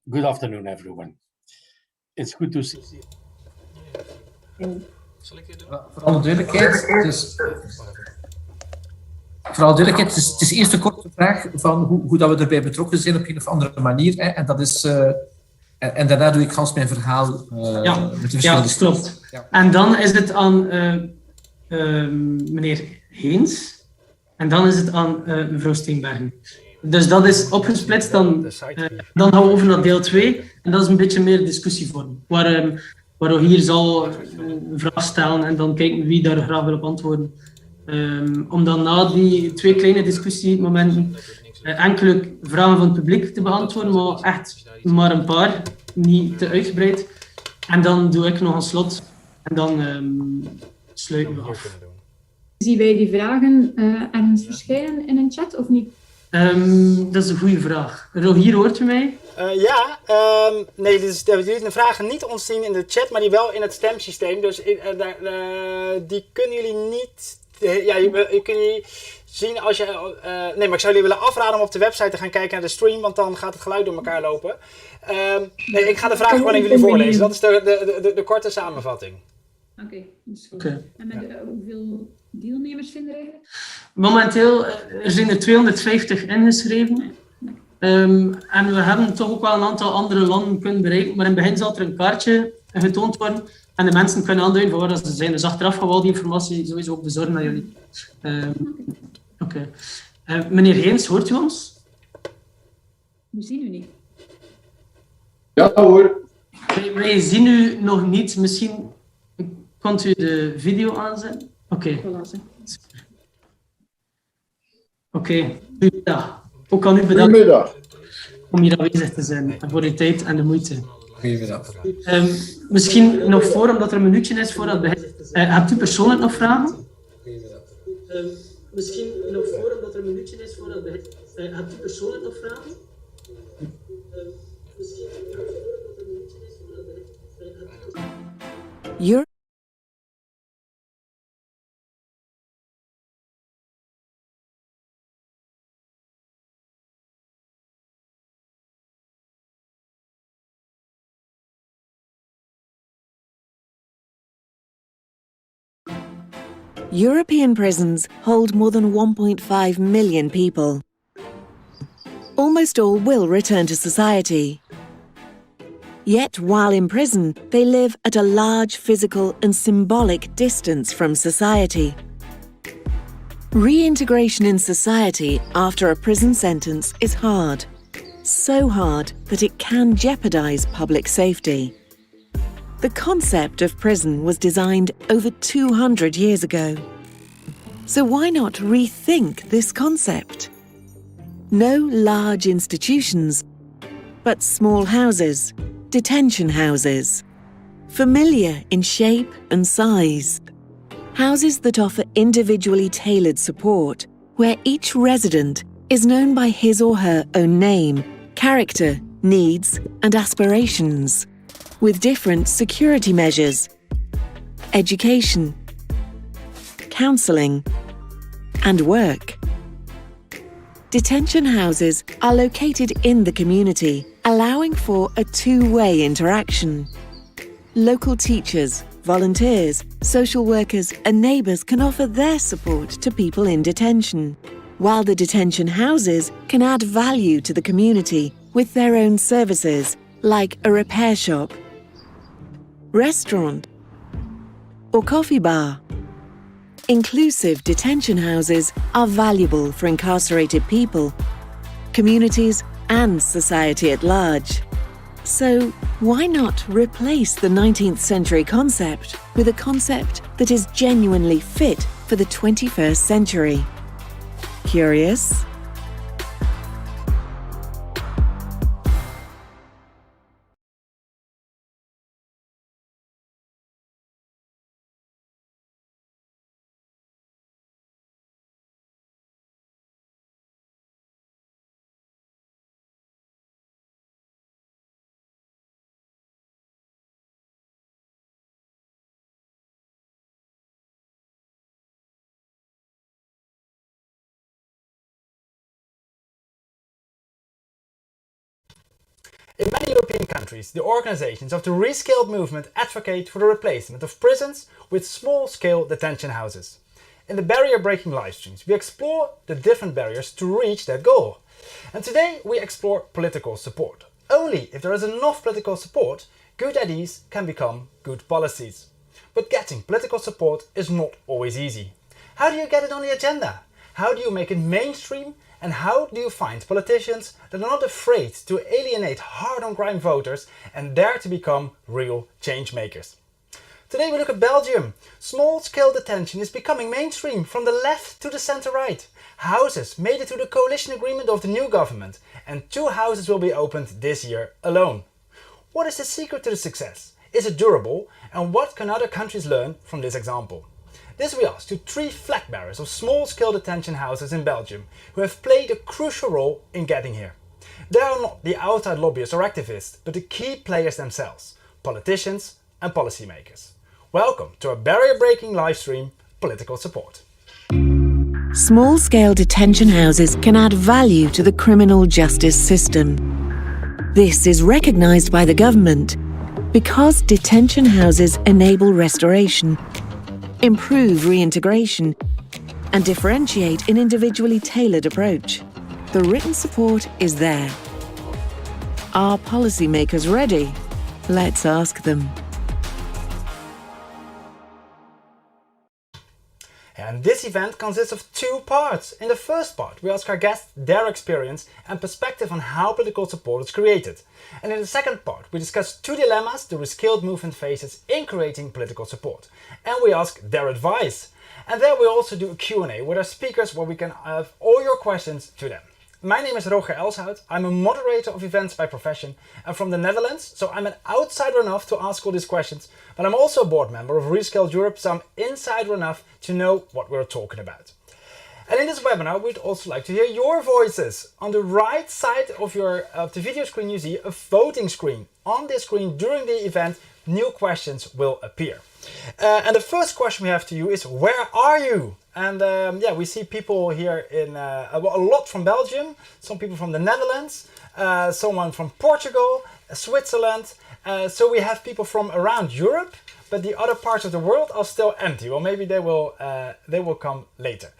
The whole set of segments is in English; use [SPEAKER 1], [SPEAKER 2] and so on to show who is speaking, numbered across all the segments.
[SPEAKER 1] Good afternoon, everyone. It's good to see you.
[SPEAKER 2] Zal ik dit doen?
[SPEAKER 3] Vooral duidelijkheid, het is eerst een korte vraag van hoe dat we erbij betrokken zijn op een of andere manier. Hè, en, dat is, en daarna doe ik gans mijn verhaal met de verschillende
[SPEAKER 4] klopt. Ja. En dan is het aan meneer Heens. En dan is het aan mevrouw Steenbergen. Dus dat is opgesplitst. Dan gaan we over naar deel 2. En dat is een beetje meer discussievorm. Waar we hier zal een vraag stellen en dan kijken wie daar graag wil op antwoorden. Om dan na die 2 kleine discussiemomenten enkele vragen van het publiek te beantwoorden, maar echt maar een paar, niet te uitgebreid. En dan doe ik nog een slot en dan sluiten we af.
[SPEAKER 5] Zien wij die vragen ergens verschijnen in een chat of niet?
[SPEAKER 4] Dat is een goede vraag. Rogier, hoort u mij?
[SPEAKER 2] Nee, dus jullie de vragen niet ontzien in de chat, maar die wel in het stemsysteem. Dus die kunnen jullie niet... je kunnen jullie zien als je... nee, maar ik zou jullie willen afraden om op de website te gaan kijken naar de stream, want dan gaat het geluid door elkaar lopen. Nee, ik ga de vragen gewoon even jullie voorlezen. Dat is de korte samenvatting.
[SPEAKER 5] Oké, dus en met hoeveel deelnemers vinden er eigenlijk?
[SPEAKER 4] Momenteel er zijn er 250 ingeschreven. En we hebben toch ook wel een aantal andere landen kunnen bereiken. Maar in het begin zal er een kaartje getoond worden. En de mensen kunnen aanduiden van waar ze zijn. Dus achteraf gaan we al die informatie sowieso ook bezorgen naar jullie. Oké. Meneer Heens, hoort u ons?
[SPEAKER 5] We zien u niet.
[SPEAKER 6] Ja hoor.
[SPEAKER 4] Wij zien u nog niet. Misschien kunt u de video aanzetten? Oké. Oké. Ja. Ook aan u bedankt.
[SPEAKER 6] Goedemiddag.
[SPEAKER 4] Om hier aanwezig te zijn. En voor uw tijd en de moeite.
[SPEAKER 3] Goedemiddag.
[SPEAKER 4] Misschien nog voor, omdat er een minuutje is voordat het begint. Hebt u persoonlijk nog vragen? Misschien nog voor, omdat er een minuutje is voordat het begint. Hebt u persoonlijk nog vragen? Misschien nog voor, omdat er een minuutje is voordat het begint.
[SPEAKER 7] European prisons hold more than 1.5 million people. Almost all will return to society. Yet, while in prison, they live at a large physical and symbolic distance from society. Reintegration in society after a prison sentence is hard. So hard that it can jeopardize public safety. The concept of prison was designed over 200 years ago. So why not rethink this concept? No large institutions, but small houses, detention houses, familiar in shape and size. Houses that offer individually tailored support, where each resident is known by his or her own name, character, needs, and aspirations, with different security measures, education, counselling, and work. Detention houses are located in the community, allowing for a two-way interaction. Local teachers, volunteers, social workers, and neighbours can offer their support to people in detention, while the detention houses can add value to the community with their own services, like a repair shop, restaurant, or coffee bar. Inclusive detention houses are valuable for incarcerated people, communities, and society at large. So, why not replace the 19th century concept with a concept that is genuinely fit for the 21st century? Curious?
[SPEAKER 2] In many European countries, the organizations of the Rescaled movement advocate for the replacement of prisons with small-scale detention houses. In the barrier-breaking live streams, we explore the different barriers to reach that goal. And today we explore political support. Only if there is enough political support, good ideas can become good policies. But getting political support is not always easy. How do you get it on the agenda? How do you make it mainstream? And how do you find politicians that are not afraid to alienate hard-on-crime voters and dare to become real change makers? Today we look at Belgium. Small-scale detention is becoming mainstream from the left to the center-right. Houses made it to the coalition agreement of the new government, and 2 houses will be opened this year alone. What is the secret to the success? Is it durable? And what can other countries learn from this example? This we asked to 3 flag bearers of small-scale detention houses in Belgium who have played a crucial role in getting here. They are not the outside lobbyists or activists, but the key players themselves, politicians and policymakers. Welcome to our barrier-breaking live stream, Political Support.
[SPEAKER 7] Small-scale detention houses can add value to the criminal justice system. This is recognised by the government because detention houses enable restoration, improve reintegration, and differentiate an individually tailored approach. The written support is there. Are policymakers ready? Let's ask them.
[SPEAKER 2] And this event consists of 2 parts. In the first part, we ask our guests their experience and perspective on how political support is created. And in the second part, we discuss 2 dilemmas the Rescaled movement faces in creating political support. And we ask their advice. And then we also do a Q&A with our speakers where we can have all your questions to them. My name is rogierelshout. I'm a moderator of events by profession and from the Netherlands, so I'm an outsider enough to ask all these questions, but I'm also a board member of Rescaled Europe, so I'm insider enough to know what we're talking about. And in this webinar, we'd also like to hear your voices. On the right side of the video screen, you see a voting screen. On this screen during the event, new questions will appear. And the first question we have to you is, where are you? And yeah, we see people here in a lot from Belgium, some people from the Netherlands, someone from Portugal, Switzerland. So we have people from around Europe, but the other parts of the world are still empty. Well, maybe they will come later.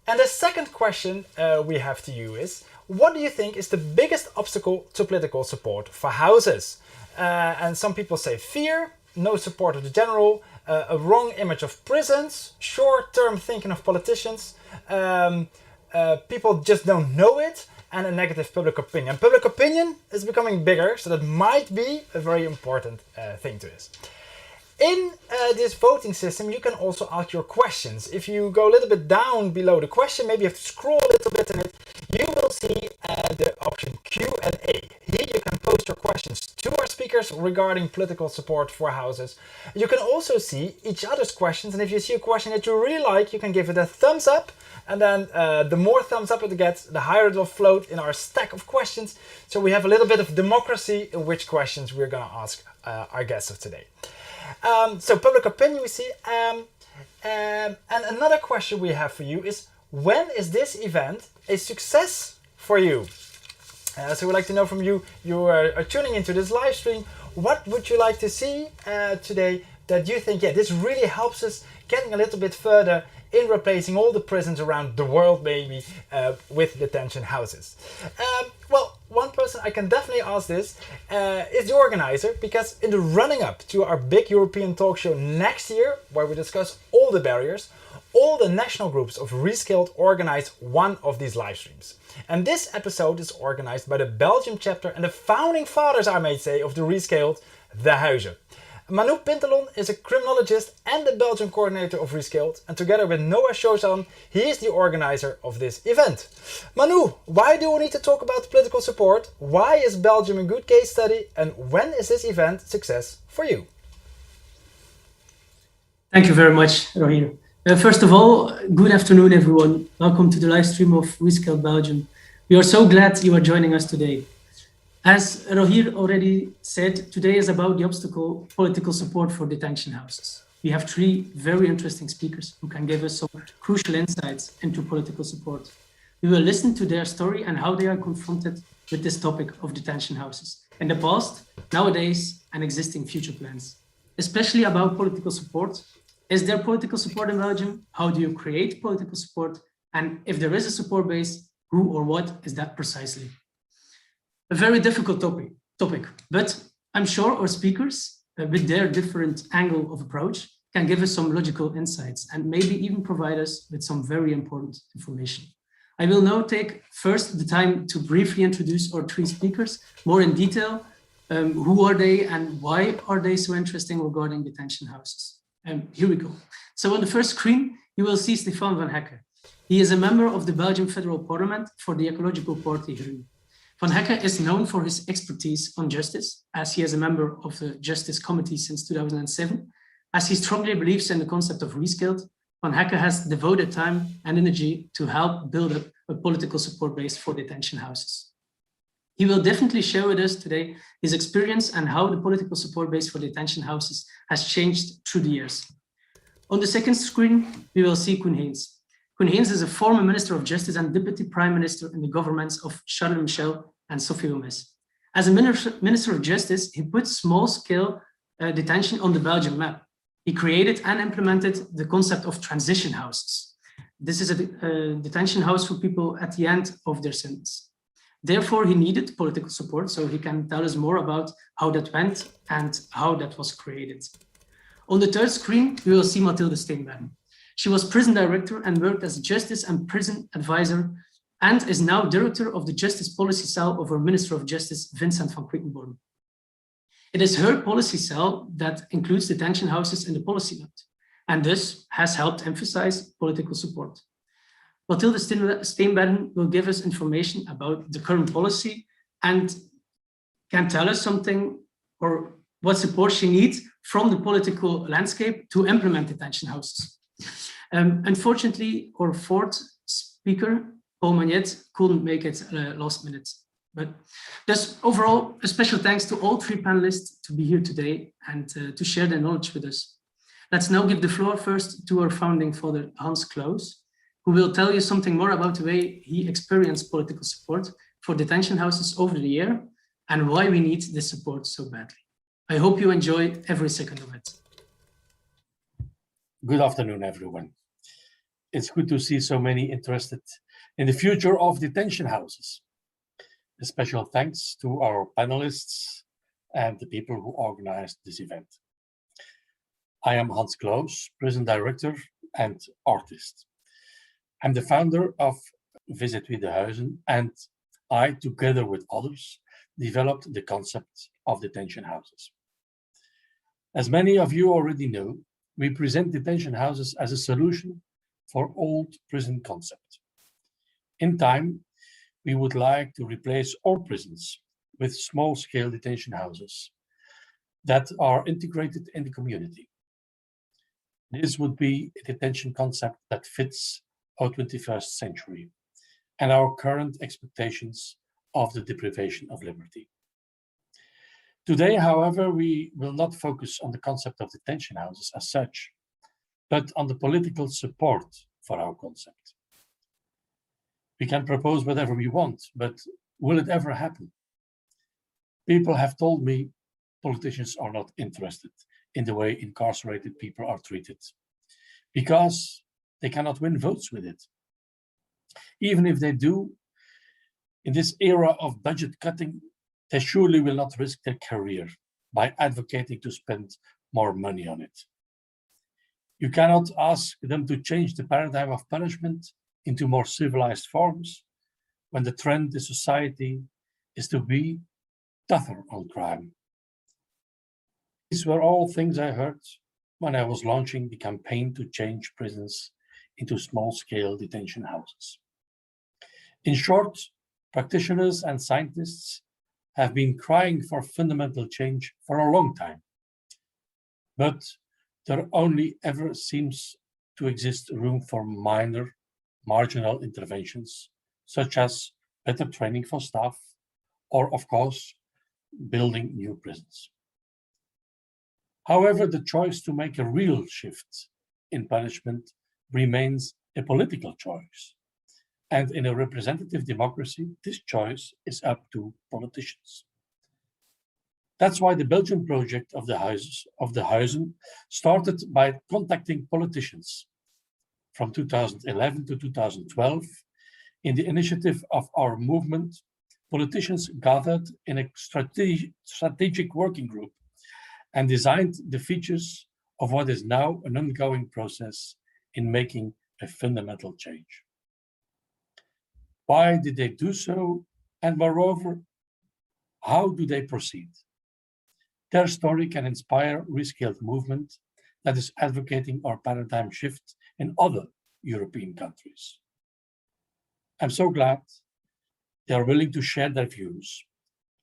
[SPEAKER 2] And the second question we have to you is, what do you think is the biggest obstacle to political support for houses? And some people say fear, no support of the general, a wrong image of prisons, short-term thinking of politicians, people just don't know it, and a negative public opinion. Public opinion is becoming bigger, so that might be a very important thing to this. In this voting system, you can also ask your questions. If you go a little bit down below the question, maybe you have to scroll a little bit in it, you will see the option Q&A. Here you can post your questions to our speakers regarding political support for houses. You can also see each other's questions, and if you see a question that you really like, you can give it a thumbs up, and then the more thumbs up it gets, the higher it will float in our stack of questions. So we have a little bit of democracy in which questions we're going to ask our guests of today. So public opinion we see. And another question we have for you is, when is this event a success for you? So we'd like to know from you, you are tuning into this live stream, what would you like to see today that you think, yeah, this really helps us getting a little bit further in replacing all the prisons around the world, maybe, with detention houses. Well, one person I can definitely ask this is the organizer, because in the running up to our big European talk show next year, where we discuss all the barriers, all the national groups of Rescaled organize one of these live streams. And this episode is organized by the Belgium chapter and the founding fathers, I may say, of the Rescaled, the Huizen. Manu Pintelon is a criminologist and the Belgian coordinator of Rescaled, and together with Noah Shozan, he is the organizer of this event. Manu, why do we need to talk about political support? Why is Belgium a good case study? And when is this event a success for you?
[SPEAKER 4] Thank you very much, Rogier. First of all, good afternoon, everyone. Welcome to the live stream of Rescaled Belgium. We are so glad you are joining us today. As Rogier already said, today is about the obstacle, political support for detention houses. We have 3 very interesting speakers who can give us some crucial insights into political support. We will listen to their story and how they are confronted with this topic of detention houses in the past, nowadays, and existing future plans, especially about political support. Is there political support in Belgium? How do you create political support? And if there is a support base, who or what is that precisely? A very difficult topic, but I'm sure our speakers, with their different angle of approach, can give us some logical insights and maybe even provide us with some very important information. I will now take first the time to briefly introduce our three speakers more in detail. Who are they and why are they so interesting regarding detention houses? Here we go. So on the first screen, you will see Stefan van Hekke. He is a member of the Belgian Federal Parliament for the Ecological Party Groen. Van Hekke is known for his expertise on justice, as he is a member of the Justice Committee since 2007. As he strongly believes in the concept of reskilled, Van Hekke has devoted time and energy to help build up a political support base for detention houses. He will definitely share with us today his experience and how the political support base for detention houses has changed through the years. On the second screen, we will see Koen Heens. Koen Heens is a former Minister of Justice and Deputy Prime Minister in the governments of Charles Michel and Sophie Gomez. As a Minister of Justice, he put small-scale detention on the Belgian map. He created and implemented the concept of transition houses. This is a detention house for people at the end of their sentence. Therefore, he needed political support, so he can tell us more about how that went and how that was created. On the third screen, we will see Mathilde Steenbergen. She was prison director and worked as justice and prison advisor and is now director of the Justice Policy Cell of our Minister of Justice, Vincent van Quickenborne. It is her policy cell that includes detention houses in the policy note, and thus has helped emphasize political support. Mathilde Steenbergen will give us information about the current policy and can tell us something or what support she needs from the political landscape to implement detention houses. Unfortunately, our fourth speaker, Paul Magnet, couldn't make it last minute. But thus, overall, a special thanks to all three panelists to be here today and to share their knowledge with us. Let's now give the floor first to our founding father, Hans Claus, who will tell you something more about the way he experienced political support for detention houses over the year and why we need this support so badly. I hope you enjoy every second of it.
[SPEAKER 1] Good afternoon, everyone. It's good to see so many interested in the future of detention houses. A special thanks to our panelists and the people who organized this event. I am Hans Claus, prison director and artist. I'm the founder of Visit with the Huizen, and I, together with others, developed the concept of detention houses. As many of you already know, we present detention houses as a solution for old prison concept. In time, we would like to replace all prisons with small-scale detention houses that are integrated in the community. This would be a detention concept that fits our 21st century and our current expectations of the deprivation of liberty. Today, however, we will not focus on the concept of detention houses as such, but on the political support for our concept. We can propose whatever we want, but will it ever happen? People have told me politicians are not interested in the way incarcerated people are treated because they cannot win votes with it. Even if they do, in this era of budget cutting, they surely will not risk their career by advocating to spend more money on it. You cannot ask them to change the paradigm of punishment into more civilized forms when the trend in society is to be tougher on crime. These were all things I heard when I was launching the campaign to change prisons into small-scale detention houses. In short, practitioners and scientists have been crying for fundamental change for a long time, but there only ever seems to exist room for minor, marginal interventions, such as better training for staff, or of course, building new prisons. However, the choice to make a real shift in punishment remains a political choice, And in a representative democracy, this choice is up to politicians. That's why the Belgian project of the Huizen started by contacting politicians. From 2011 to 2012, in the initiative of our movement, politicians gathered in a strategic working group and designed the features of what is now an ongoing process in making a fundamental change. Why did they do so? And moreover, how do they proceed? Their story can inspire reskilled movement that is advocating our paradigm shift in other European countries. I'm so glad they are willing to share their views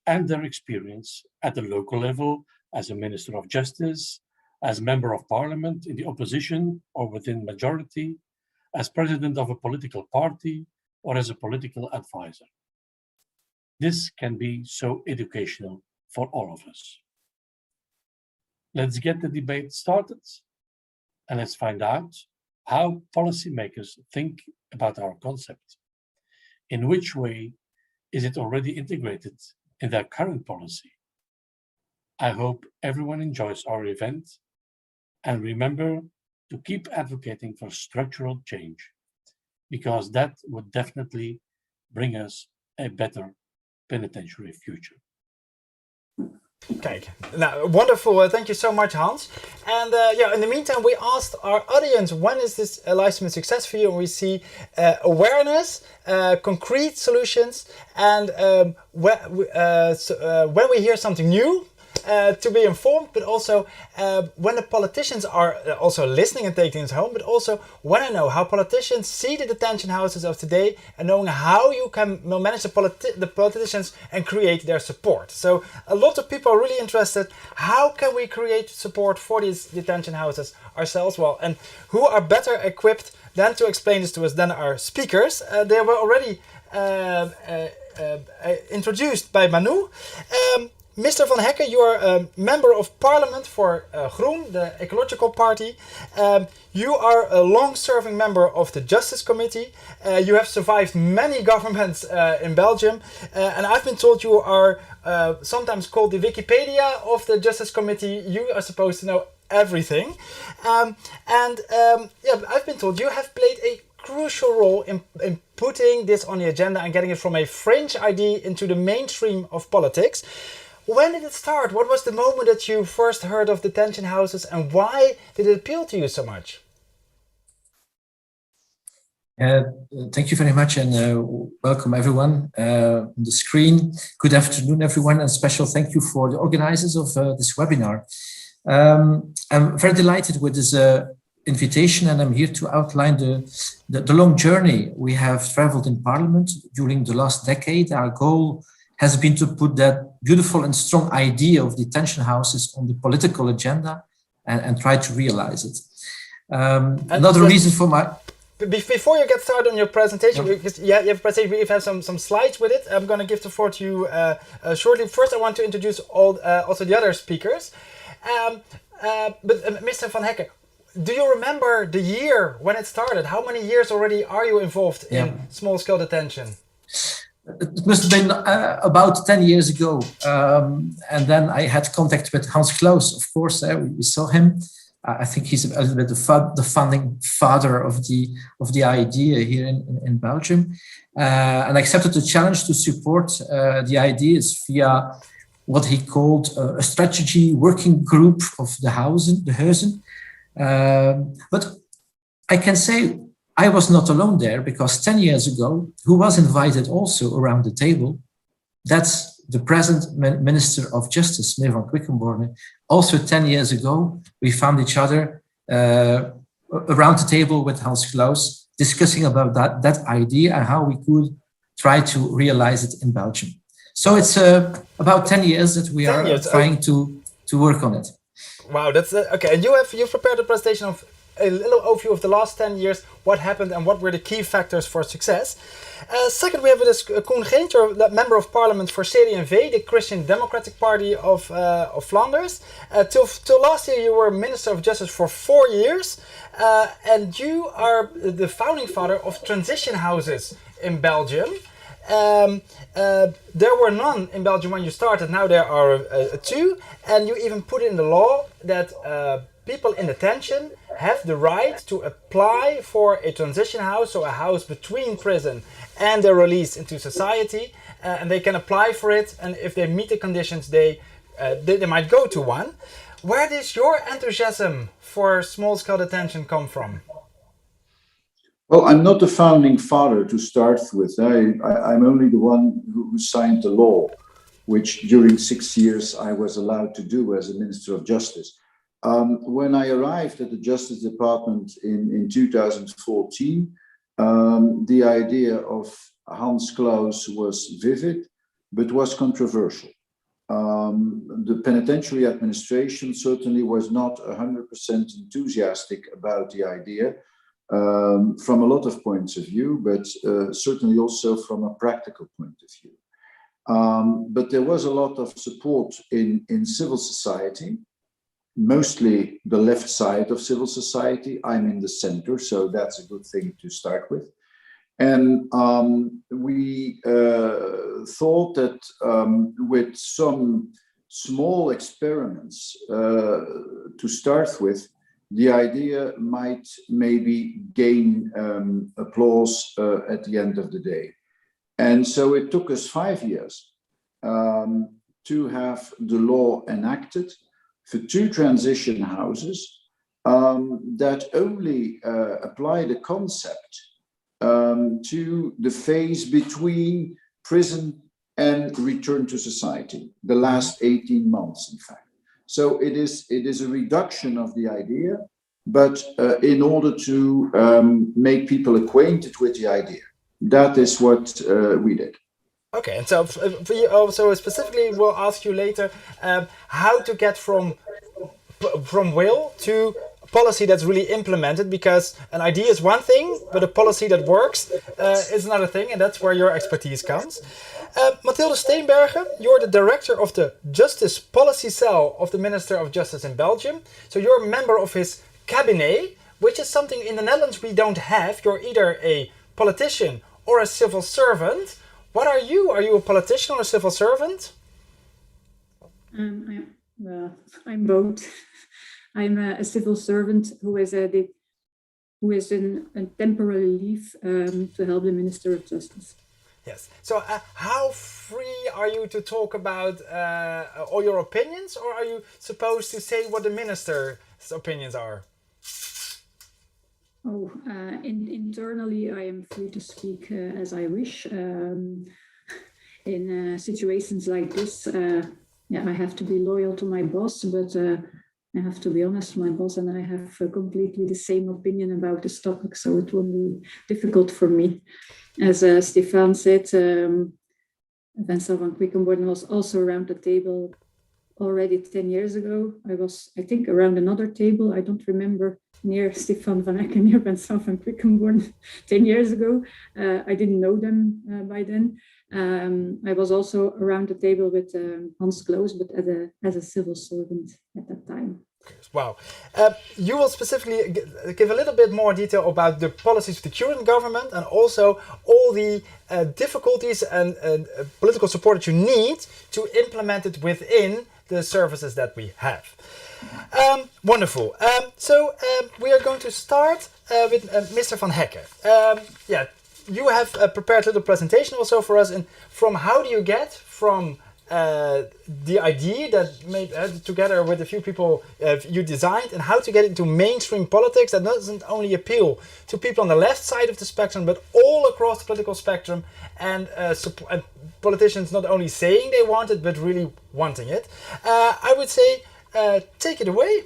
[SPEAKER 1] and their experience at the local level as a Minister of Justice, as Member of Parliament in the opposition or within majority, as President of a political party, or as a political advisor. This can be so educational for all of us. Let's get the debate started and let's find out how policymakers think about our concept. In which way is it already integrated in their current policy? I hope everyone enjoys our event and remember to keep advocating for structural change, because that would definitely bring us a better penitentiary future.
[SPEAKER 2] Kijk, nou, wonderful. Thank you so much, Hans. And in the meantime, we asked our audience, when is this livestream a success for you? And we see awareness, concrete solutions, and when we hear something new, to be informed, but also when the politicians are also listening and taking it home, but also when I know how politicians see the detention houses of today and knowing how you can manage the politicians and create their support. So a lot of people are really interested, how can we create support for these detention houses ourselves? Well, and who are better equipped than to explain this to us than our speakers? They were already introduced by Manu. Mr. Van Hekke, you are a member of parliament for Groen, the ecological party. You are a long-serving member of the Justice Committee. You have survived many governments in Belgium. And I've been told you are sometimes called the Wikipedia of the Justice Committee. You are supposed to know everything. I've been told you have played a crucial role in putting this on the agenda and getting it from a fringe idea into the mainstream of politics. When did it start? What was the moment that you first heard of detention houses and why did it appeal to you so much?
[SPEAKER 3] Thank you very much and welcome everyone on the screen. Good afternoon everyone, and special thank you for the organizers of this webinar. I'm very delighted with this invitation, and I'm here to outline the long journey we have traveled in Parliament during the last decade. Our goal has been to put that beautiful and strong idea of detention houses on the political agenda and try to realize it. Another reason for my...
[SPEAKER 2] Before you get started on your presentation, because you have some slides with it, I'm going to give the floor to you shortly. First, I want to introduce also the other speakers. But Mr. Van Hekke, do you remember the year when it started? How many years already are you involved in small-scale detention?
[SPEAKER 3] It must have been about 10 years ago. And then I had contact with Hans Claus, of course. We saw him. I think he's a little bit the founding father of the idea here in Belgium. And I accepted the challenge to support the ideas via what he called a strategy working group of the Huizen. But I can say I was not alone there, because 10 years ago, who was invited also around the table, that's the present Minister of Justice, Meneer Van Quickenborne. Also 10 years ago, we found each other around the table with Hans Claus, discussing about that idea and how we could try to realize it in Belgium. So it's about 10 years that we are trying to work on it.
[SPEAKER 2] Wow, that's okay. And you've prepared a presentation of a little overview of the last 10 years, what happened and what were the key factors for success. Second, we have with us Koen Geenter, member of parliament for CD&V, the Christian Democratic Party of Flanders. Till last year, you were Minister of Justice for 4 years, and you are the founding father of transition houses in Belgium. There were none in Belgium when you started, now there are 2, and you even put in the law that people in detention have the right to apply for a transition house, so a house between prison and their release into society, and they can apply for it, and if they meet the conditions, they might go to one. Where does your enthusiasm for small-scale detention come from?
[SPEAKER 6] Well, I'm not the founding father to start with. I'm only the one who signed the law, which during 6 years I was allowed to do as a Minister of Justice. When I arrived at the Justice Department in 2014, the idea of Hans Claus was vivid, but was controversial. The penitentiary administration certainly was not 100% enthusiastic about the idea from a lot of points of view, but certainly also from a practical point of view. But there was a lot of support in civil society, mostly the left side of civil society. I'm in the center, so that's a good thing to start with. And we thought that with some small experiments to start with, the idea might maybe gain applause at the end of the day. And so it took us 5 years to have the law enacted for 2 transition houses that only apply the concept to the phase between prison and return to society, the last 18 months, in fact. So it is a reduction of the idea, but in order to make people acquainted with the idea. That is what we did.
[SPEAKER 2] Okay, and so for you also specifically, we'll ask you later how to get from will to policy that's really implemented, because an idea is one thing, but a policy that works is another thing, and that's where your expertise comes. Mathilde Steenbergen, you're the director of the Justice Policy Cell of the Minister of Justice in Belgium. So you're a member of his cabinet, which is something in the Netherlands we don't have. You're either a politician or a civil servant. What are you? Are you a politician or a civil servant?
[SPEAKER 5] I'm both. I'm a civil servant who is in temporary leave to help the Minister of Justice.
[SPEAKER 2] Yes. So how free are you to talk about all your opinions, or are you supposed to say what the minister's opinions are?
[SPEAKER 5] Oh, internally I am free to speak as I wish. In situations like this, I have to be loyal to my boss, but I have to be honest, my boss and I have completely the same opinion about this topic, so it will be difficult for me. As Stefan said, Vincent van Quickenborne was also around the table already 10 years ago. I was, I think, around another table, I don't remember, near Stefan van Eck and near Vincent van Quickenborne 10 years ago. I didn't know them by then. I was also around the table with Hans Claus, but as a civil servant at that time.
[SPEAKER 2] Wow. You will specifically give a little bit more detail about the policies of the current government and also all the difficulties and political support that you need to implement it within the services that we have. Wonderful. So we are going to start with Mr. Van Hekke. You have prepared a little presentation also for us, and from how do you get from the idea that made together with a few people you designed, and how to get into mainstream politics that doesn't only appeal to people on the left side of the spectrum but all across the political spectrum, and politicians not only saying they want it but really wanting it. I would say take it away.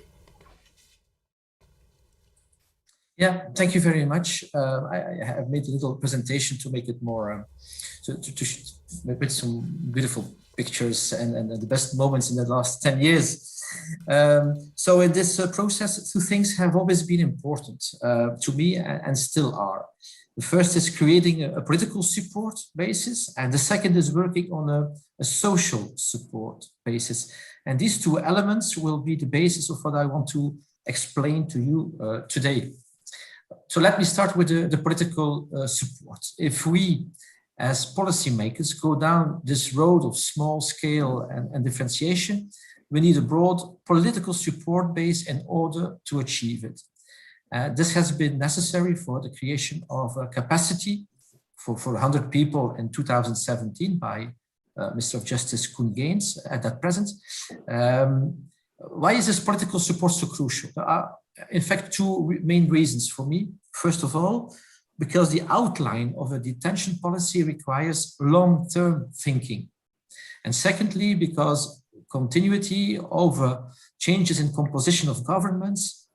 [SPEAKER 3] Yeah, thank you very much. I have made a little presentation to make it more, with some beautiful pictures and the best moments in the last 10 years. So in this process, two things have always been important to me and still are. The first is creating a political support basis, and the second is working on a social support basis. And these two elements will be the basis of what I want to explain to you today. So let me start with the political support. If we, as policymakers, go down this road of small scale and differentiation, we need a broad political support base in order to achieve it. This has been necessary for the creation of a capacity for 100 people in 2017 by Minister of Justice Koen Geens at that present. Why is this political support so crucial? There are, in fact, two main reasons for me. First of all, because the outline of a detention policy requires long-term thinking. And secondly, because continuity over changes in composition of governments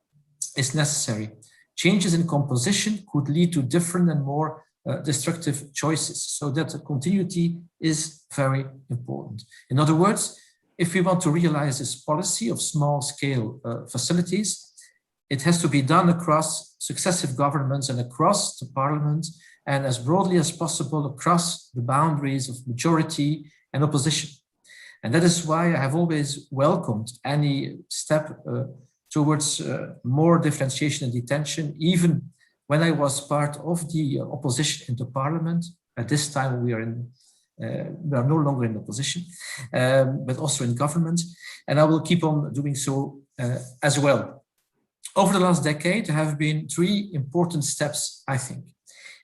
[SPEAKER 3] is necessary. Changes in composition could lead to different and more destructive choices, so that the continuity is very important. In other words, if we want to realize this policy of small-scale facilities, it has to be done across successive governments and across the parliament, and as broadly as possible across the boundaries of majority and opposition. And that is why I have always welcomed any step towards more differentiation and detention, even when I was part of the opposition in the parliament. At this time, we are no longer in opposition, but also in government, and I will keep on doing so as well. Over the last decade, there have been three important steps, I think.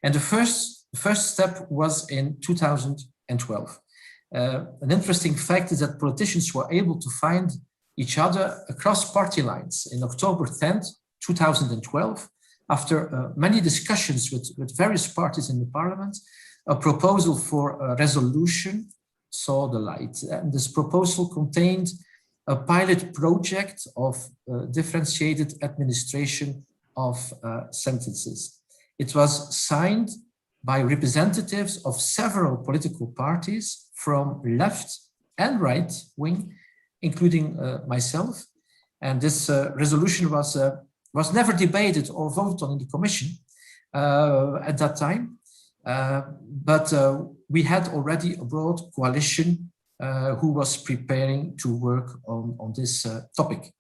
[SPEAKER 3] And the first step was in 2012. An interesting fact is that politicians were able to find each other across party lines in October 10th, 2012, after many discussions with various parties in the parliament. A proposal for a resolution saw the light. And this proposal contained a pilot project of differentiated administration of sentences. It was signed by representatives of several political parties from left and right wing, including myself. And this resolution was never debated or voted on in the Commission at that time. But we had already a broad coalition who was preparing to work on this topic.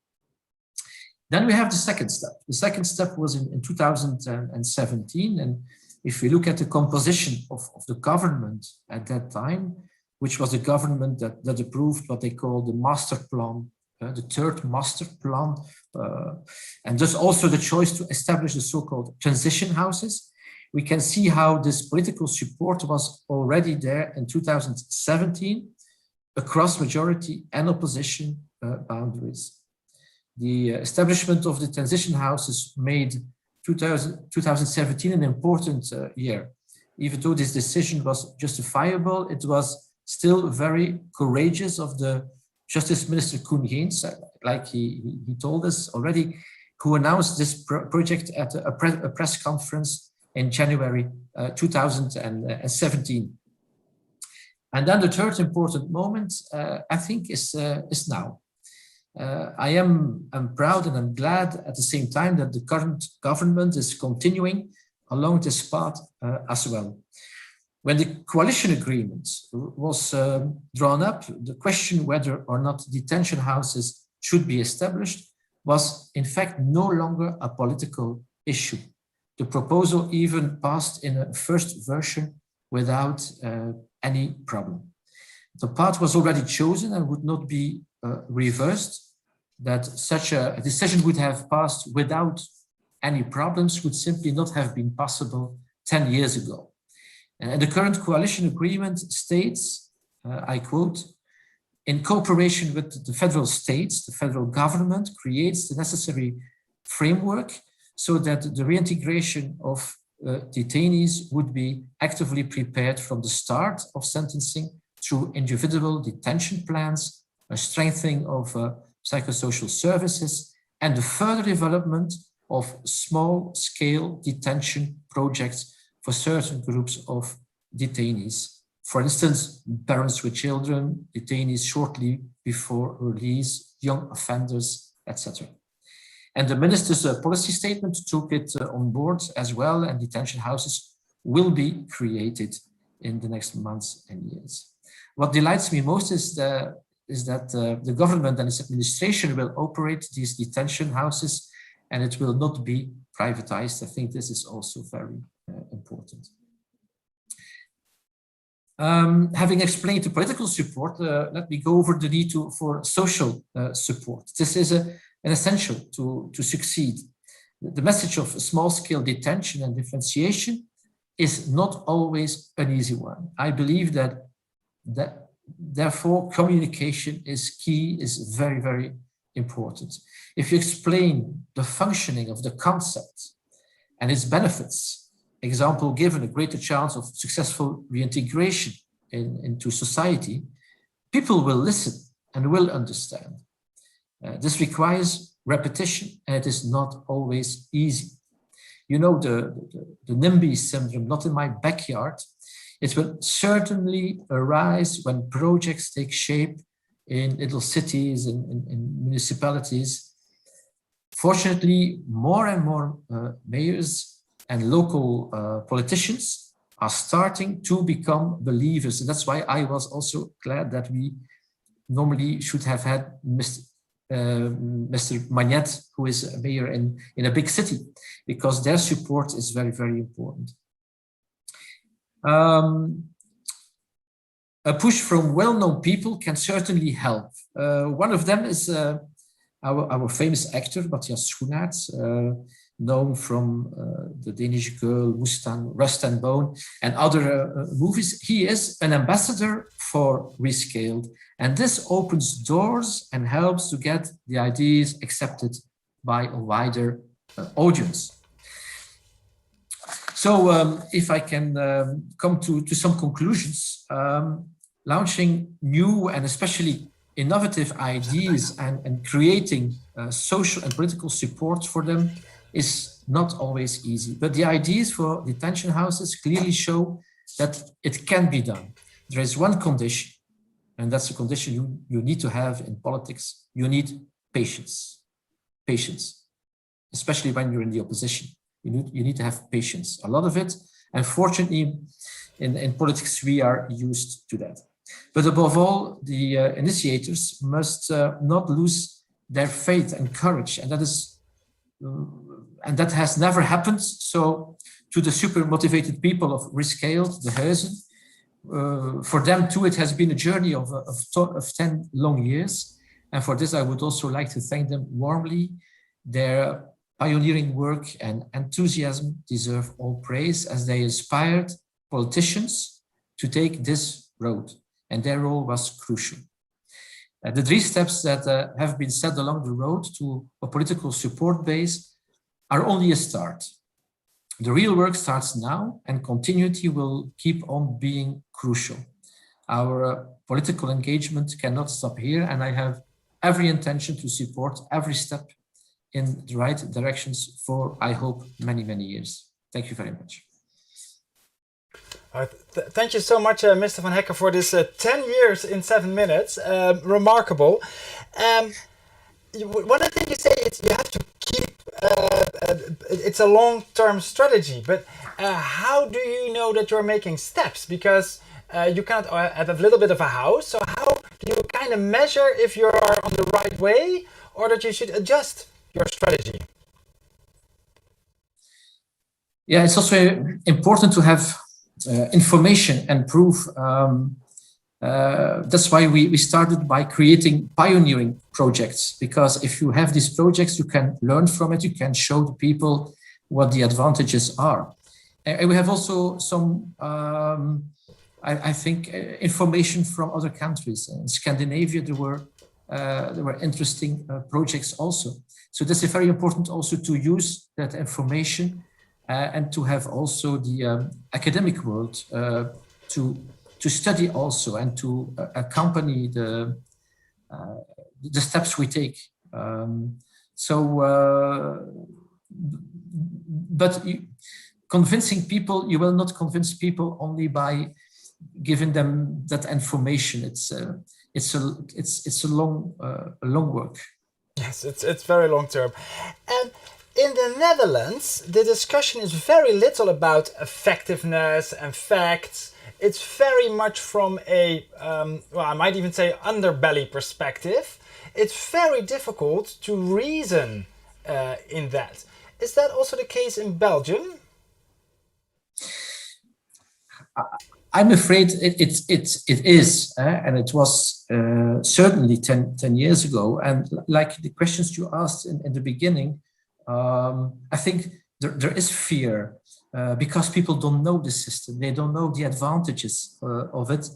[SPEAKER 3] Then we have the second step. The second step was in 2017. And if we look at the composition of the government at that time, which was the government that approved what they call the master plan, the third master plan, and thus also the choice to establish the so-called transition houses, we can see how this political support was already there in 2017 across majority and opposition boundaries. The establishment of the transition houses made 2017 an important year. Even though this decision was justifiable, it was still very courageous of the Justice Minister Koen Geens, like he told us already, who announced this project at a press conference in January 2017. And then the third important moment, I think, is now. I am proud and I'm glad at the same time that the current government is continuing along this path as well. When the coalition agreement was drawn up, the question whether or not detention houses should be established was in fact no longer a political issue. The proposal even passed in a first version without any problem. The path was already chosen and would not be reversed. That such a decision would have passed without any problems would simply not have been possible 10 years ago. And the current coalition agreement states, I quote, "In cooperation with the federal states, the federal government creates the necessary framework so that the reintegration of detainees would be actively prepared from the start of sentencing through individual detention plans, a strengthening of psychosocial services, and the further development of small-scale detention projects for certain groups of detainees." For instance, parents with children, detainees shortly before release, young offenders, etc. And the minister's policy statement took it on board as well, and detention houses will be created in the next months and years. What delights me most is that the government and its administration will operate these detention houses, and it will not be privatized. I think this is also very important. Having explained the political support, let me go over the need for social support. This is an essential to succeed. The message of small-scale detention and differentiation is not always an easy one. I believe that therefore communication is key, is very, very important. If you explain the functioning of the concept and its benefits, example given a greater chance of successful reintegration into society, people will listen and will understand. This requires repetition, and it is not always easy. You know, the NIMBY syndrome, not in my backyard. It will certainly arise when projects take shape in little cities, in municipalities. Fortunately, more and more mayors and local politicians are starting to become believers. And that's why I was also glad that we normally should have had Mr. Magnet, who is a mayor in a big city, because their support is very, very important. A push from well-known people can certainly help. One of them is our famous actor, Matthias Schoenaerts, known from the Danish Girl, Rust and Bone, and other movies. He is an ambassador for Rescaled, and this opens doors and helps to get the ideas accepted by a wider audience. So if I can come to some conclusions, launching new and especially innovative ideas and creating social and political support for them is not always easy. But the ideas for detention houses clearly show that it can be done. There is one condition, and that's a condition you need to have in politics. You need patience. Patience, especially when you're in the opposition. You need to have patience, a lot of it. And fortunately, in politics, we are used to that. But above all, the initiators must not lose their faith and courage. And that has never happened. So to the super motivated people of Rescaled, the Huizen, for them too, it has been a journey of 10 long years. And for this, I would also like to thank them warmly. Their pioneering work and enthusiasm deserve all praise, as they inspired politicians to take this road, and their role was crucial. The 3 steps that have been set along the road to a political support base are only a start. The real work starts now, and continuity will keep on being crucial. Our political engagement cannot stop here, and I have every intention to support every step in the right directions for, I hope, many, many years. Thank you very much.
[SPEAKER 2] Thank you so much, Mr. Van Hekken, for this 10 years in 7 minutes. Remarkable. One of the things you say is you have to keep, it's a long-term strategy, but how do you know that you're making steps? Because you cannot have a little bit of a house, so how do you kind of measure if you're on the right way, or that you should adjust your strategy?
[SPEAKER 3] Yeah, it's also important to have information and proof. That's why we started by creating pioneering projects, because if you have these projects, you can learn from it, you can show the people what the advantages are. And we have also some, I think, information from other countries. In Scandinavia, there were interesting projects also. So this is very important also to use that information and to have also the academic world to study also and to accompany the steps we take. But convincing people, you will not convince people only by giving them that information. It's a long work.
[SPEAKER 2] Yes, it's very long term. And in the Netherlands, the discussion is very little about effectiveness and facts. It's very much from a, well, I might even say underbelly perspective. It's very difficult to reason in that. Is that also the case in Belgium?
[SPEAKER 3] I'm afraid it is, and it was certainly 10 years ago. And like the questions you asked in the beginning, I think there is fear because people don't know the system. They don't know the advantages of it.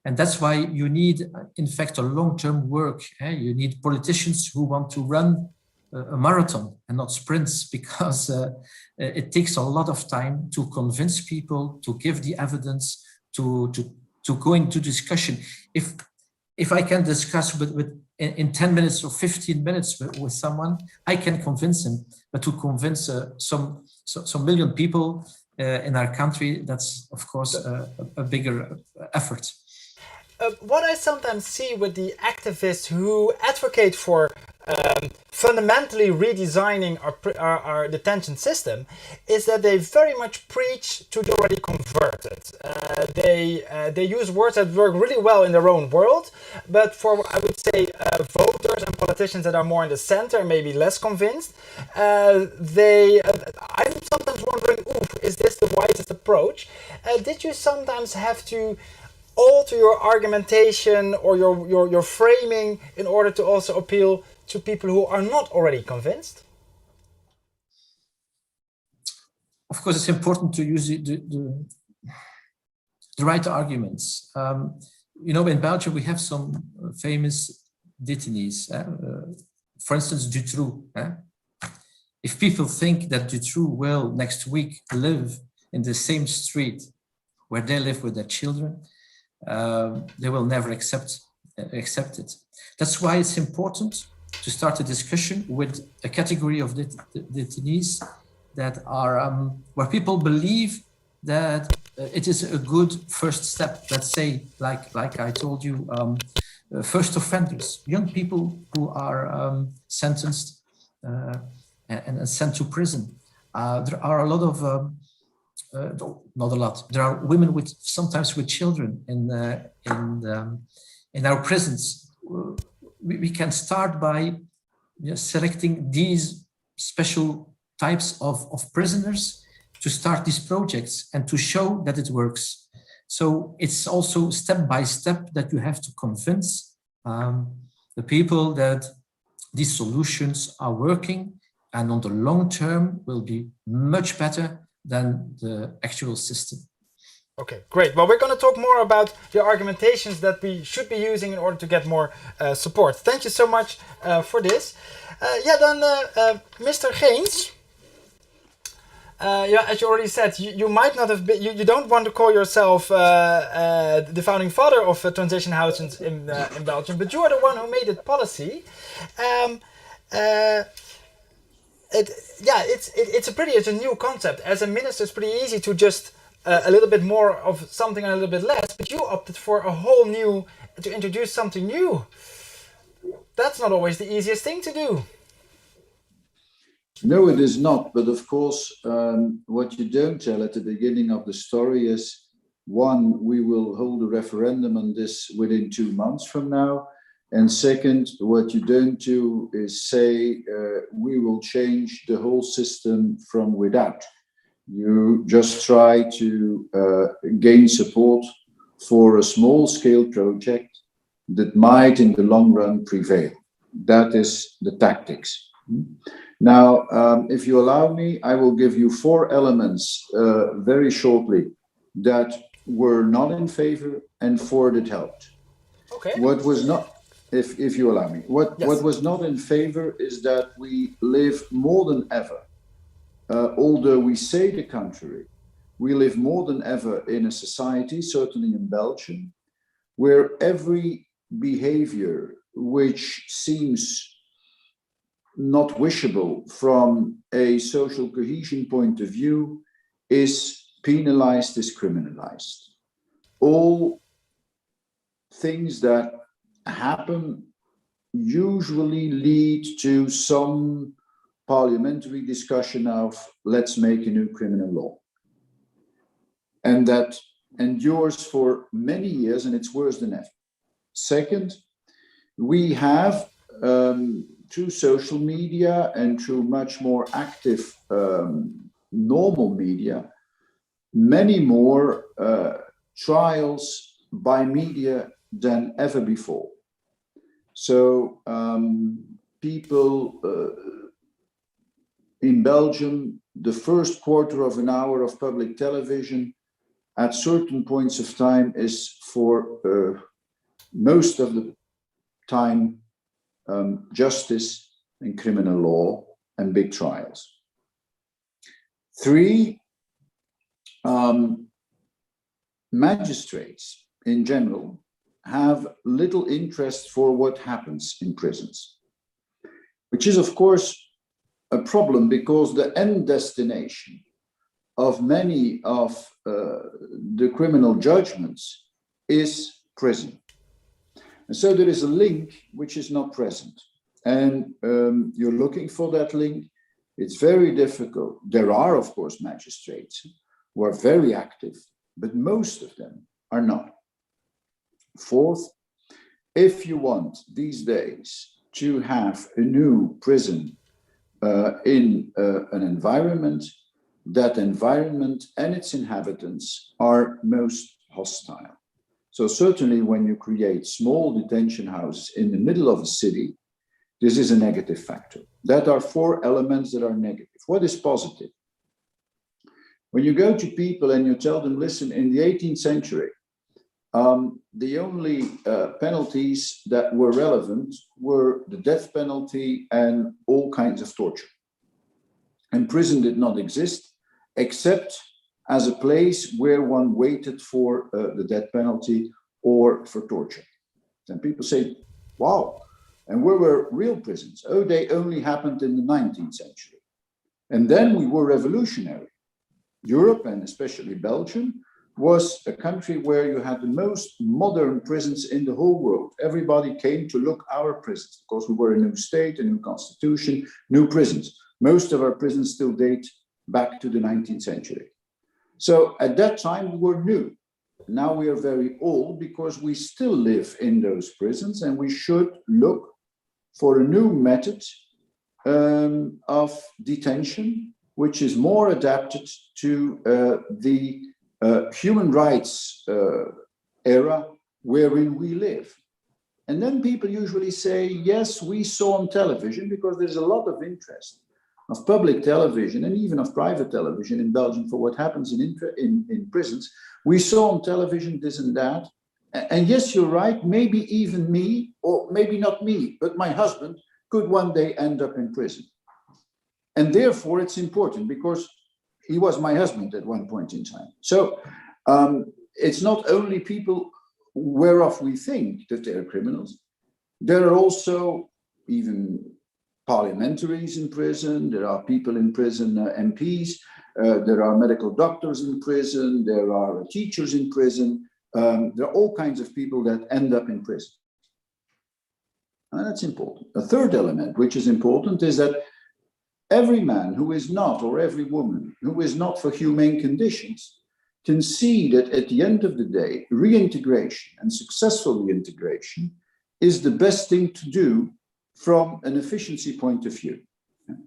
[SPEAKER 3] And that's why you need, in fact, a long-term work. You need politicians who want to run a marathon and not sprints, because it takes a lot of time to convince people, to give the evidence, to go into discussion. If I can discuss in 10 minutes or 15 minutes with someone, I can convince him. But to convince some million people in our country, that's of course a bigger effort.
[SPEAKER 2] What I sometimes see with the activists who advocate for fundamentally redesigning our detention system is that they very much preach to the already converted. They use words that work really well in their own world, but for, I would say, voters and politicians that are more in the center, maybe less convinced, I'm sometimes wondering, is this the wisest approach? Did you sometimes have to alter your argumentation or your framing in order to also appeal to people who are not already convinced?
[SPEAKER 3] Of course, it's important to use the right arguments. In Belgium, we have some famous detainees. For instance, Dutroux. If people think that Dutroux will next week live in the same street where they live with their children, they will never accept it. That's why it's important to start a discussion with a category of detainees that are where people believe that it is a good first step. Let's say, like I told you, first offenders, young people who are sentenced and sent to prison. There are a lot of not a lot. There are women sometimes with children in our prisons. We can start by selecting these special types of prisoners to start these projects and to show that it works. So it's also step by step that you have to convince the people that these solutions are working and on the long term will be much better than the actual system.
[SPEAKER 2] Okay, great. Well, we're going to talk more about the argumentations that we should be using in order to get more support. Thank you so much for this. Mr. Geens, as you already said, you might not have been, you don't want to call yourself the founding father of transition houses in Belgium, but you are the one who made it policy. It's a new concept. As a minister, it's pretty easy to just a little bit more of something and a little bit less, but you opted for to introduce something new. That's not always the easiest thing to do.
[SPEAKER 6] No, it is not. But of course, what you don't tell at the beginning of the story is, one, we will hold a referendum on this within 2 months from now. And second, what you don't do is say, we will change the whole system from without. You just try to gain support for a small-scale project that might, in the long run, prevail. That is the tactics. Now, if you allow me, I will give you 4 elements very shortly that were not in favor and 4 that helped.
[SPEAKER 2] Okay.
[SPEAKER 6] What was not, if you allow me, what was not in favor is that we live more than ever. Although we say the contrary, we live more than ever in a society, certainly in Belgium, where every behavior which seems not wishable from a social cohesion point of view is penalized, is criminalized. all things that happen usually lead to some parliamentary discussion of let's make a new criminal law. And that endures for many years, and it's worse than ever. Second, we have, through social media and through much more active normal media, many more trials by media than ever before. So people in Belgium, the first quarter of an hour of public television at certain points of time is for most of the time justice and criminal law and big trials. 3, magistrates in general have little interest for what happens in prisons, which is of course a problem because the end destination of many of the criminal judgments is prison. And so there is a link which is not present. And you're looking for that link. It's very difficult. There are, of course, magistrates who are very active, but most of them are not. 4th, if you want these days to have a new prison in an environment, that environment and its inhabitants are most hostile. So certainly when you create small detention houses in the middle of a city, this is a negative factor. That are 4 elements that are negative. What is positive? When you go to people and you tell them, listen, in the 18th century, the only penalties that were relevant were the death penalty and all kinds of torture. And prison did not exist except as a place where one waited for the death penalty or for torture. And people say, wow, and where were real prisons? Oh, they only happened in the 19th century. And then we were revolutionary. Europe, and especially Belgium, was a country where you had the most modern prisons in the whole world. Everybody came to look our prisons because we were a new state, a new constitution, new prisons. Most of our prisons still date back to the 19th century. So at that time we were new. Now we are very old because we still live in those prisons, and we should look for a new method of detention, which is more adapted to the human rights era wherein we live. And then people usually say, yes, we saw on television, because there's a lot of interest of public television and even of private television in Belgium for what happens in prisons. We saw on television this and that. And yes, you're right, maybe even me, or maybe not me, but my husband could one day end up in prison. And therefore it's important because he was my husband at one point in time. So it's not only people whereof we think that they're criminals. There are also even parliamentaries in prison. There are people in prison, MPs. There are medical doctors in prison. There are teachers in prison. There are all kinds of people that end up in prison. And that's important. A third element, which is important, is that every man who is not, or every woman who is not for humane conditions, can see that at the end of the day, reintegration and successful reintegration is the best thing to do from an efficiency point of view.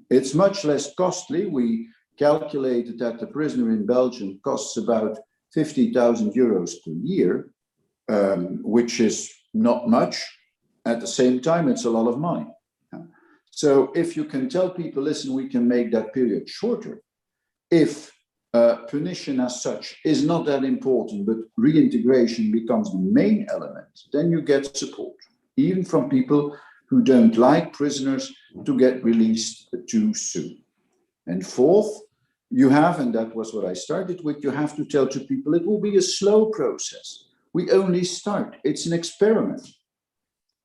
[SPEAKER 6] It's much less costly. We calculated that the prisoner in Belgium costs about 50,000 euros per year, which is not much. At the same time, it's a lot of money. So if you can tell people, listen, we can make that period shorter, if punition as such is not that important, but reintegration becomes the main element, then you get support, even from people who don't like prisoners to get released too soon. And fourth, you have, and that was what I started with, you have to tell to people it will be a slow process. We only start. It's an experiment.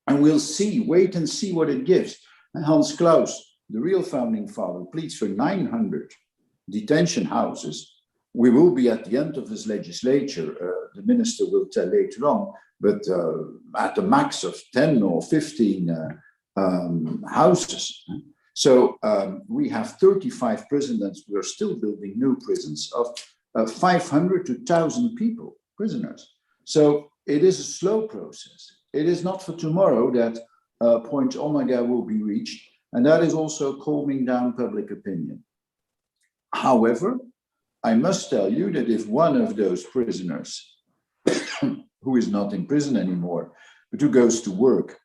[SPEAKER 6] And we'll see, wait and see what it gives. And Hans Claus, the real founding father, pleads for 900 detention houses, we will be at the end of this legislature, the minister will tell later on, but at a max of 10 or 15 houses. So we have 35 prisons. We are still building new prisons of 500 to 1,000 people, prisoners. So it is a slow process. It is not for tomorrow that point omega will be reached, and that is also calming down public opinion. However, I must tell you that if one of those prisoners who is not in prison anymore, but who goes to work,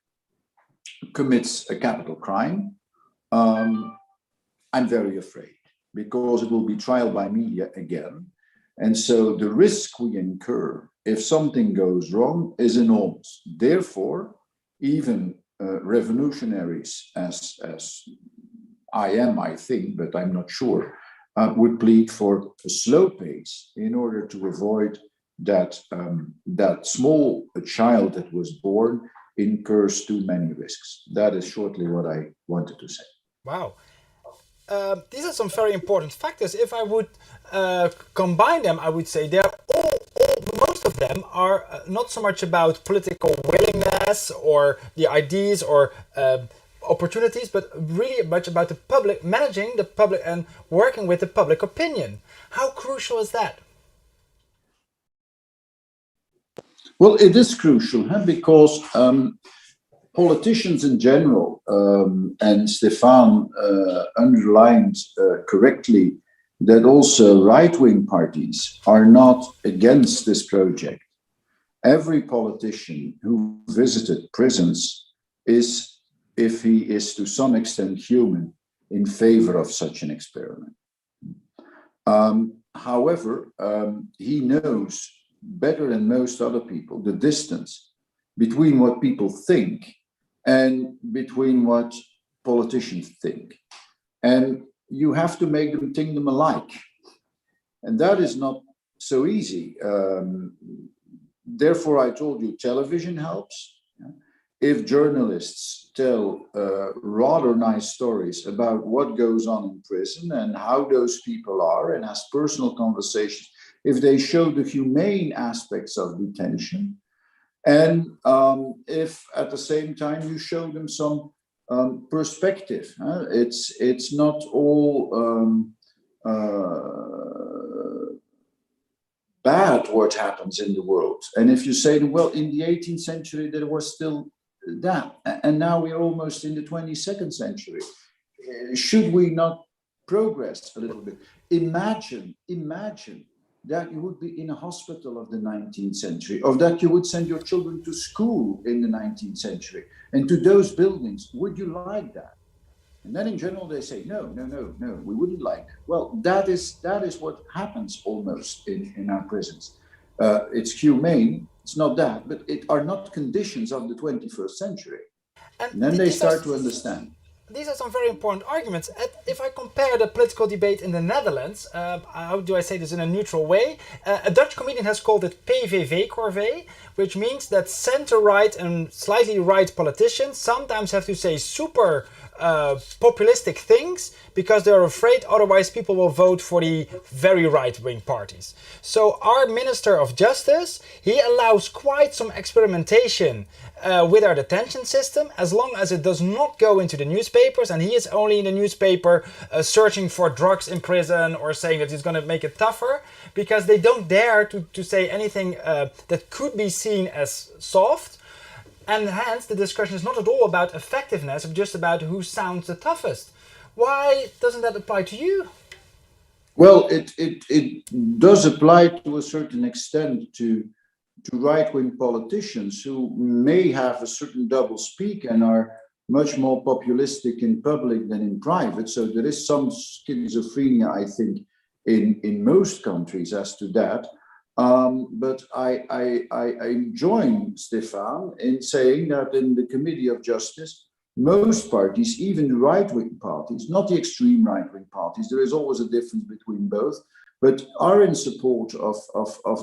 [SPEAKER 6] commits a capital crime, I'm very afraid, because it will be trial by media again. And so the risk we incur if something goes wrong is enormous. Therefore, even revolutionaries, as I am, I think, but I'm not sure, would plead for a slow pace in order to avoid that that small child that was born incurs too many risks. That is shortly what I wanted to say.
[SPEAKER 2] Wow. These are some very important factors. If I would combine them, I would say they're most of them are not so much about political willingness or the ideas or opportunities, but really much about the public, managing the public and working with the public opinion. How crucial is that?
[SPEAKER 6] Well, it is crucial, because politicians in general, and Stefan underlined correctly that also right-wing parties are not against this project. Every politician who visited prisons is, if he is to some extent human, in favor of such an experiment. However, he knows better than most other people the distance between what people think and between what politicians think. And you have to make them think them alike. And that is not so easy. Therefore, I told you television helps. If journalists tell rather nice stories about what goes on in prison and how those people are, and has personal conversations, if they show the humane aspects of detention, and if at the same time you show them some perspective, it's not all bad what happens in the world. And if you say, well, in the 18th century there was still that, and now we're almost in the 22nd century, should we not progress a little bit? Imagine that you would be in a hospital of the 19th century, or that you would send your children to school in the 19th century, and to those buildings. Would you like that? And then in general they say, no, we wouldn't like. Well, that is what happens almost in our prisons. It's humane, it's not that, but it are not conditions of the 21st century. And then they start to understand.
[SPEAKER 2] These are some very important arguments. If I compare the political debate in the Netherlands, how do I say this in a neutral way? A Dutch comedian has called it PVV corvée, which means that center-right and slightly right politicians sometimes have to say super populistic things because they're afraid otherwise people will vote for the very right-wing parties. So our Minister of Justice, he allows quite some experimentation with our detention system, as long as it does not go into the newspapers, and he is only in the newspaper searching for drugs in prison or saying that he's going to make it tougher, because they don't dare to say anything that could be seen as soft. And hence the discussion is not at all about effectiveness, but just about who sounds the toughest. Why doesn't that apply to you?
[SPEAKER 6] Well, it does apply to a certain extent to right-wing politicians who may have a certain double speak and are much more populistic in public than in private. So there is some schizophrenia, I think, in most countries as to that. But I join Stefan in saying that in the Committee of Justice, most parties, even the right-wing parties, not the extreme right-wing parties, there is always a difference between both, but are in support of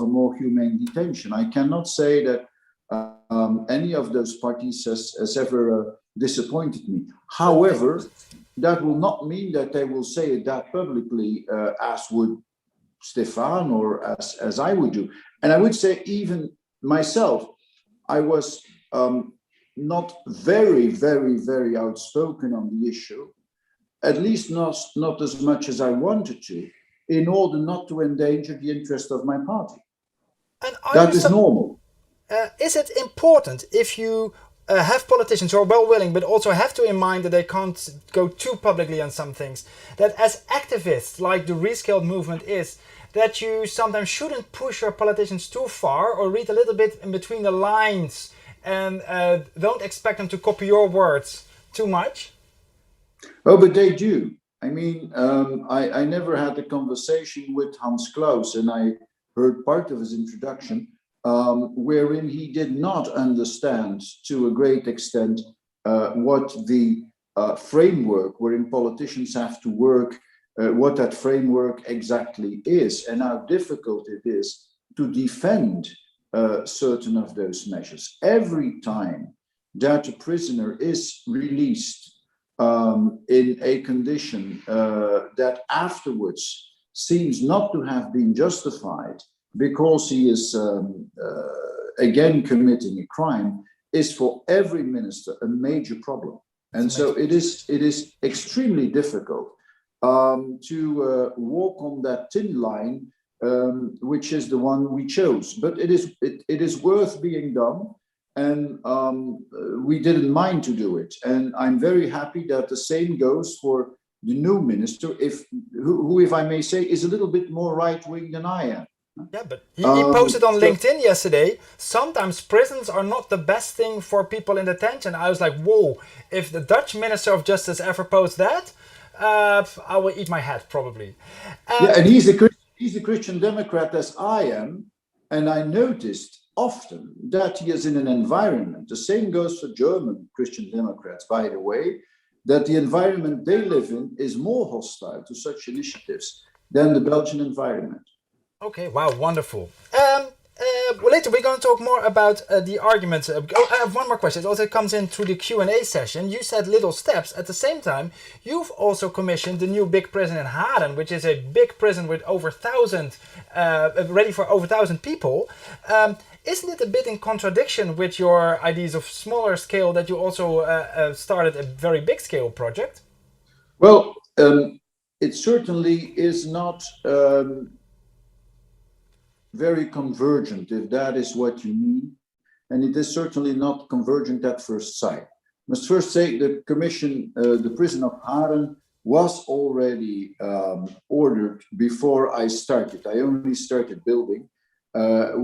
[SPEAKER 6] a more humane detention. I cannot say that any of those parties has ever disappointed me. However, that will not mean that they will say it that publicly, as would Stefan or as I would do. And I would say even myself, I was not very, very, very outspoken on the issue, at least not as much as I wanted to, in order not to endanger the interest of my party.
[SPEAKER 2] And
[SPEAKER 6] that is normal.
[SPEAKER 2] Is it important if you have politicians who are well willing, but also have to in mind that they can't go too publicly on some things, that as activists, like the Rescaled movement is, that you sometimes shouldn't push your politicians too far or read a little bit in between the lines and don't expect them to copy your words too much?
[SPEAKER 6] Oh, but they do. I mean, I never had a conversation with Hans Klaus, and I heard part of his introduction, wherein he did not understand to a great extent what the framework wherein politicians have to work, what that framework exactly is, and how difficult it is to defend certain of those measures. Every time that a prisoner is released in a condition that afterwards seems not to have been justified because he is again committing a crime, is for every minister a major problem. And so it is extremely difficult to walk on that thin line, which is the one we chose. But it is worth being done. And we didn't mind to do it. And I'm very happy that the same goes for the new minister, who, if I may say, is a little bit more right-wing than I am.
[SPEAKER 2] Yeah, but he posted on LinkedIn yesterday, sometimes prisons are not the best thing for people in detention. I was like, whoa, if the Dutch Minister of Justice ever posts that, I will eat my hat, probably.
[SPEAKER 6] Yeah, and he's a Christian Democrat as I am, and I noticed often that he is in an environment, the same goes for German Christian Democrats, by the way, that the environment they live in is more hostile to such initiatives than the Belgian environment.
[SPEAKER 2] Okay, wow, wonderful. Later we're going to talk more about the arguments. I have one more question. It also comes in through the Q&A session. You said little steps. At the same time, you've also commissioned the new big prison in Haren, which is a big prison with over 1,000, ready for over 1,000 people. Isn't it a bit in contradiction with your ideas of smaller scale that you also started a very big scale project?
[SPEAKER 6] Well, it certainly is not very convergent, if that is what you mean. And it is certainly not convergent at first sight. I must first say the commission, the prison of Haren, was already ordered before I started. I only started building,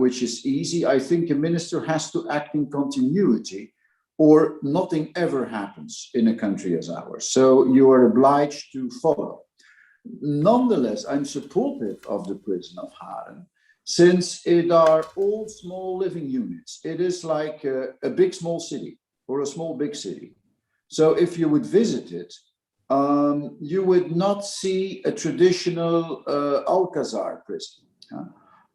[SPEAKER 6] which is easy. I think a minister has to act in continuity or nothing ever happens in a country as ours. So you are obliged to follow. Nonetheless, I'm supportive of the prison of Haren, since it are all small living units. It is like a big small city or a small big city. So if you would visit it, you would not see a traditional Alcazar prison.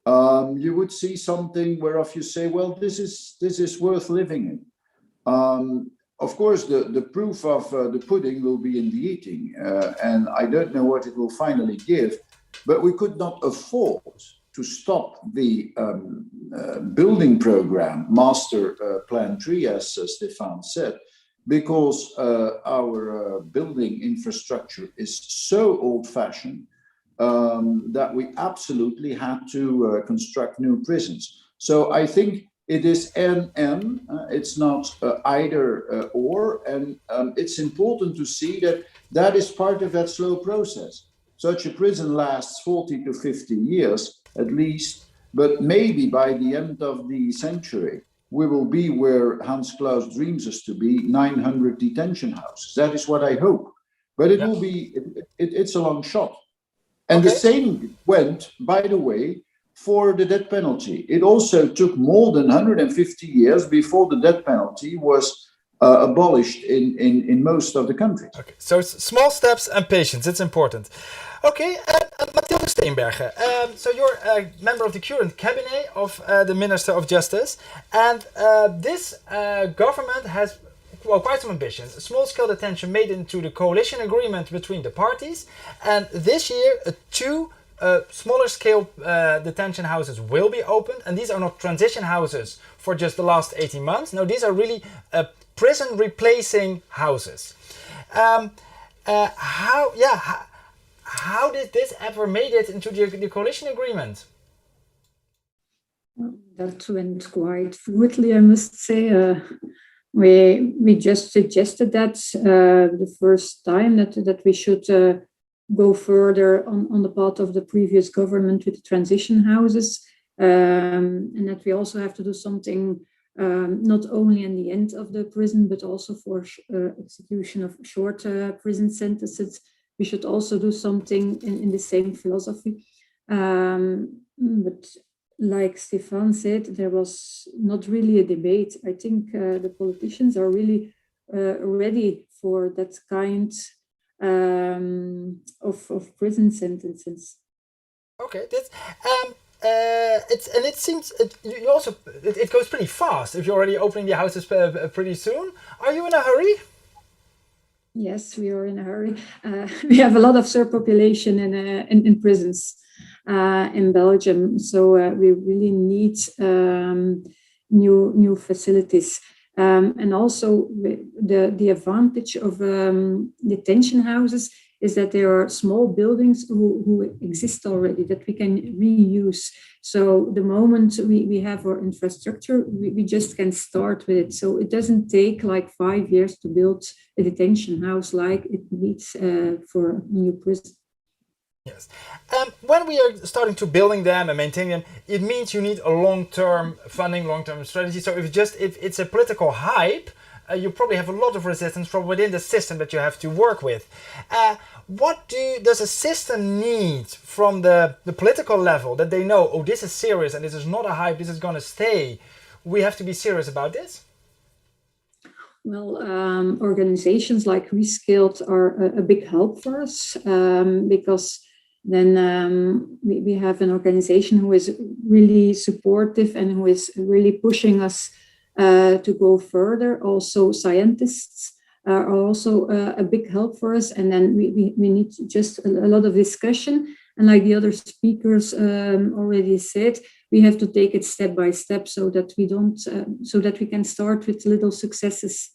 [SPEAKER 6] You would see something whereof you say, well, this is worth living in. Of course, the proof of the pudding will be in the eating, and I don't know what it will finally give, but we could not afford to stop the building program, Master Plan 3, as Stefan said, because our building infrastructure is so old-fashioned that we absolutely had to construct new prisons. So I think it is and it's not either or, and it's important to see that that is part of that slow process. Such a prison lasts 40 to 50 years at least, but maybe by the end of the century, we will be where Hans Klaus dreams us to be, 900 detention houses. That is what I hope. But it will be, it's a long shot. And the same went, by the way, for the death penalty. It also took more than 150 years before the death penalty was abolished in most of the countries.
[SPEAKER 2] Okay, so it's small steps and patience, it's important. Okay, Mathilde Steenbergen, so you're a member of the current cabinet of the Minister of Justice, and this government has quite some ambitions. Small-scale detention made into the coalition agreement between the parties, and this year 2 smaller scale detention houses will be opened, and these are not transition houses for just the last 18 months. No, these are really prison replacing houses. How did this ever made it into the coalition agreement?
[SPEAKER 5] That went quite fluidly, I must say. We just suggested that the first time that we should go further on the part of the previous government with the transition houses, and that we also have to do something not only in the end of the prison, but also for execution of short prison sentences. We should also do something in the same philosophy. But like Stefan said, there was not really a debate. I think the politicians are really ready for that kind of prison sentences.
[SPEAKER 2] Okay, it seems it goes pretty fast. If you're already opening the houses pretty soon, are you in a hurry?
[SPEAKER 5] Yes, we are in a hurry. We have a lot of surpopulation in prisons in Belgium, so we really need new facilities. And also the advantage of detention houses is that there are small buildings who exist already that we can reuse. So the moment we have our infrastructure, we just can start with it. So it doesn't take like 5 years to build a detention house like it needs for a new prison.
[SPEAKER 2] Yes. When we are starting to building them and maintaining them, it means you need a long-term funding, long-term strategy. So if it's a political hype, you probably have a lot of resistance from within the system that you have to work with. What does a system need from the political level that they know, oh, this is serious and this is not a hype, this is going to stay. We have to be serious about this?
[SPEAKER 5] Well, organizations like Reskilled are a big help for us because then we have an organization who is really supportive and who is really pushing us to go further. Also, scientists are also a big help for us. And then we need just a lot of discussion. And like the other speakers already said, we have to take it step by step so that we don't, so that we can start with little successes,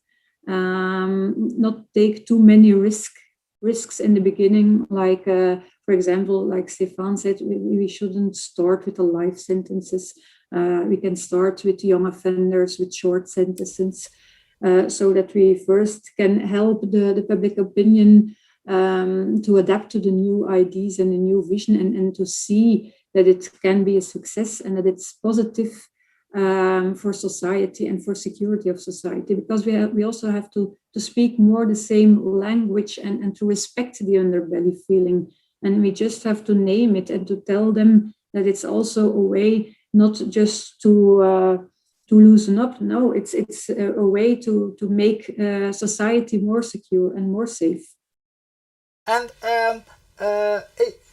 [SPEAKER 5] not take too many risks in the beginning. Like, for example, like Stefan said, we shouldn't start with the life sentences. We can start with young offenders with short sentences, so that we first can help the public opinion to adapt to the new ideas and the new vision, and to see that it can be a success and that it's positive for society and for security of society. Because we also have to speak more the same language and to respect the underbelly feeling. And we just have to name it and to tell them that it's also a way not just to loosen up. No, it's a way to make society more secure and more safe.
[SPEAKER 2] And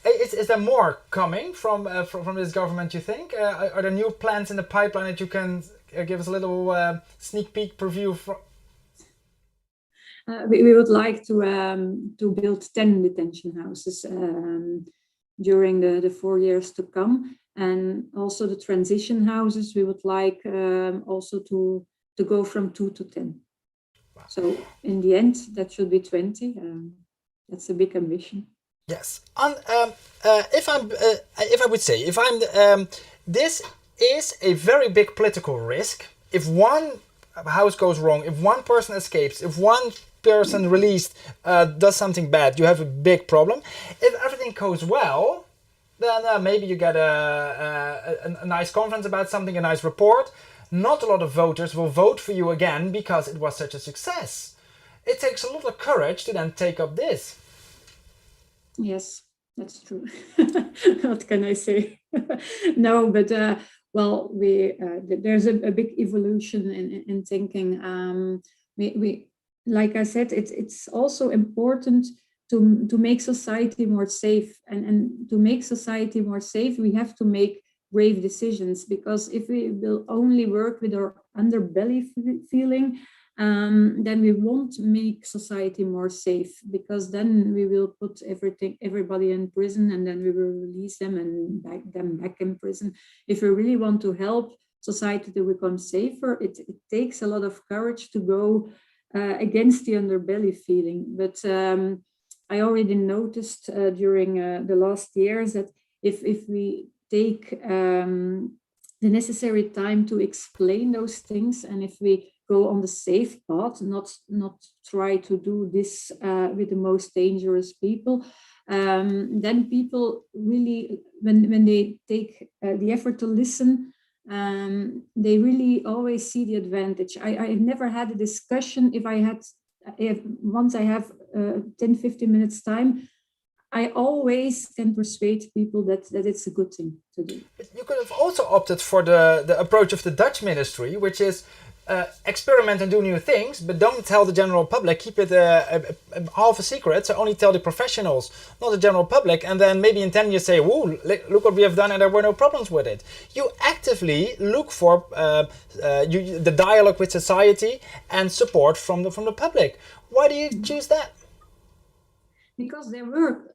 [SPEAKER 2] is there more coming from this government, you think? Are there new plans in the pipeline that you can give us a little sneak peek preview from?
[SPEAKER 5] We would like to build 10 detention houses during the 4 years to come. And also the transition houses, we would like also to go from 2 to 10. Wow. So in the end, that should be 20. That's a big ambition.
[SPEAKER 2] Yes. If I would say, this is a very big political risk. If one house goes wrong, if one person escapes, if one person released does something bad, you have a big problem. If everything goes well, then maybe you get a nice conference about something, a nice report. Not a lot of voters will vote for you again because it was such a success. It takes a lot of courage to then take up this.
[SPEAKER 5] Yes, that's true. What can I say? No, but well, there's a big evolution in thinking. We like I said, it's also important to make society more safe, and to make society more safe, we have to make brave decisions. Because if we will only work with our underbelly feeling, then we won't make society more safe, because then we will put everybody in prison, and then we will release them and back in prison. If we really want to help society to become safer, it takes a lot of courage to go against the underbelly feeling. But I already noticed during the last years that if we take the necessary time to explain those things, and if we go on the safe path, not try to do this with the most dangerous people, then people really, when they take the effort to listen, they really always see the advantage. I've never had a discussion once I have 10-15 minutes time, I always can persuade people that it's a good thing to do.
[SPEAKER 2] You could have also opted for the approach of the Dutch ministry, which is experiment and do new things, but don't tell the general public. Keep it half a secret, so only tell the professionals, not the general public, and then maybe in 10 years say, whoa, look what we have done and there were no problems with it. You actively look for the dialogue with society and support from the public. Why do you choose that?
[SPEAKER 5] Because there were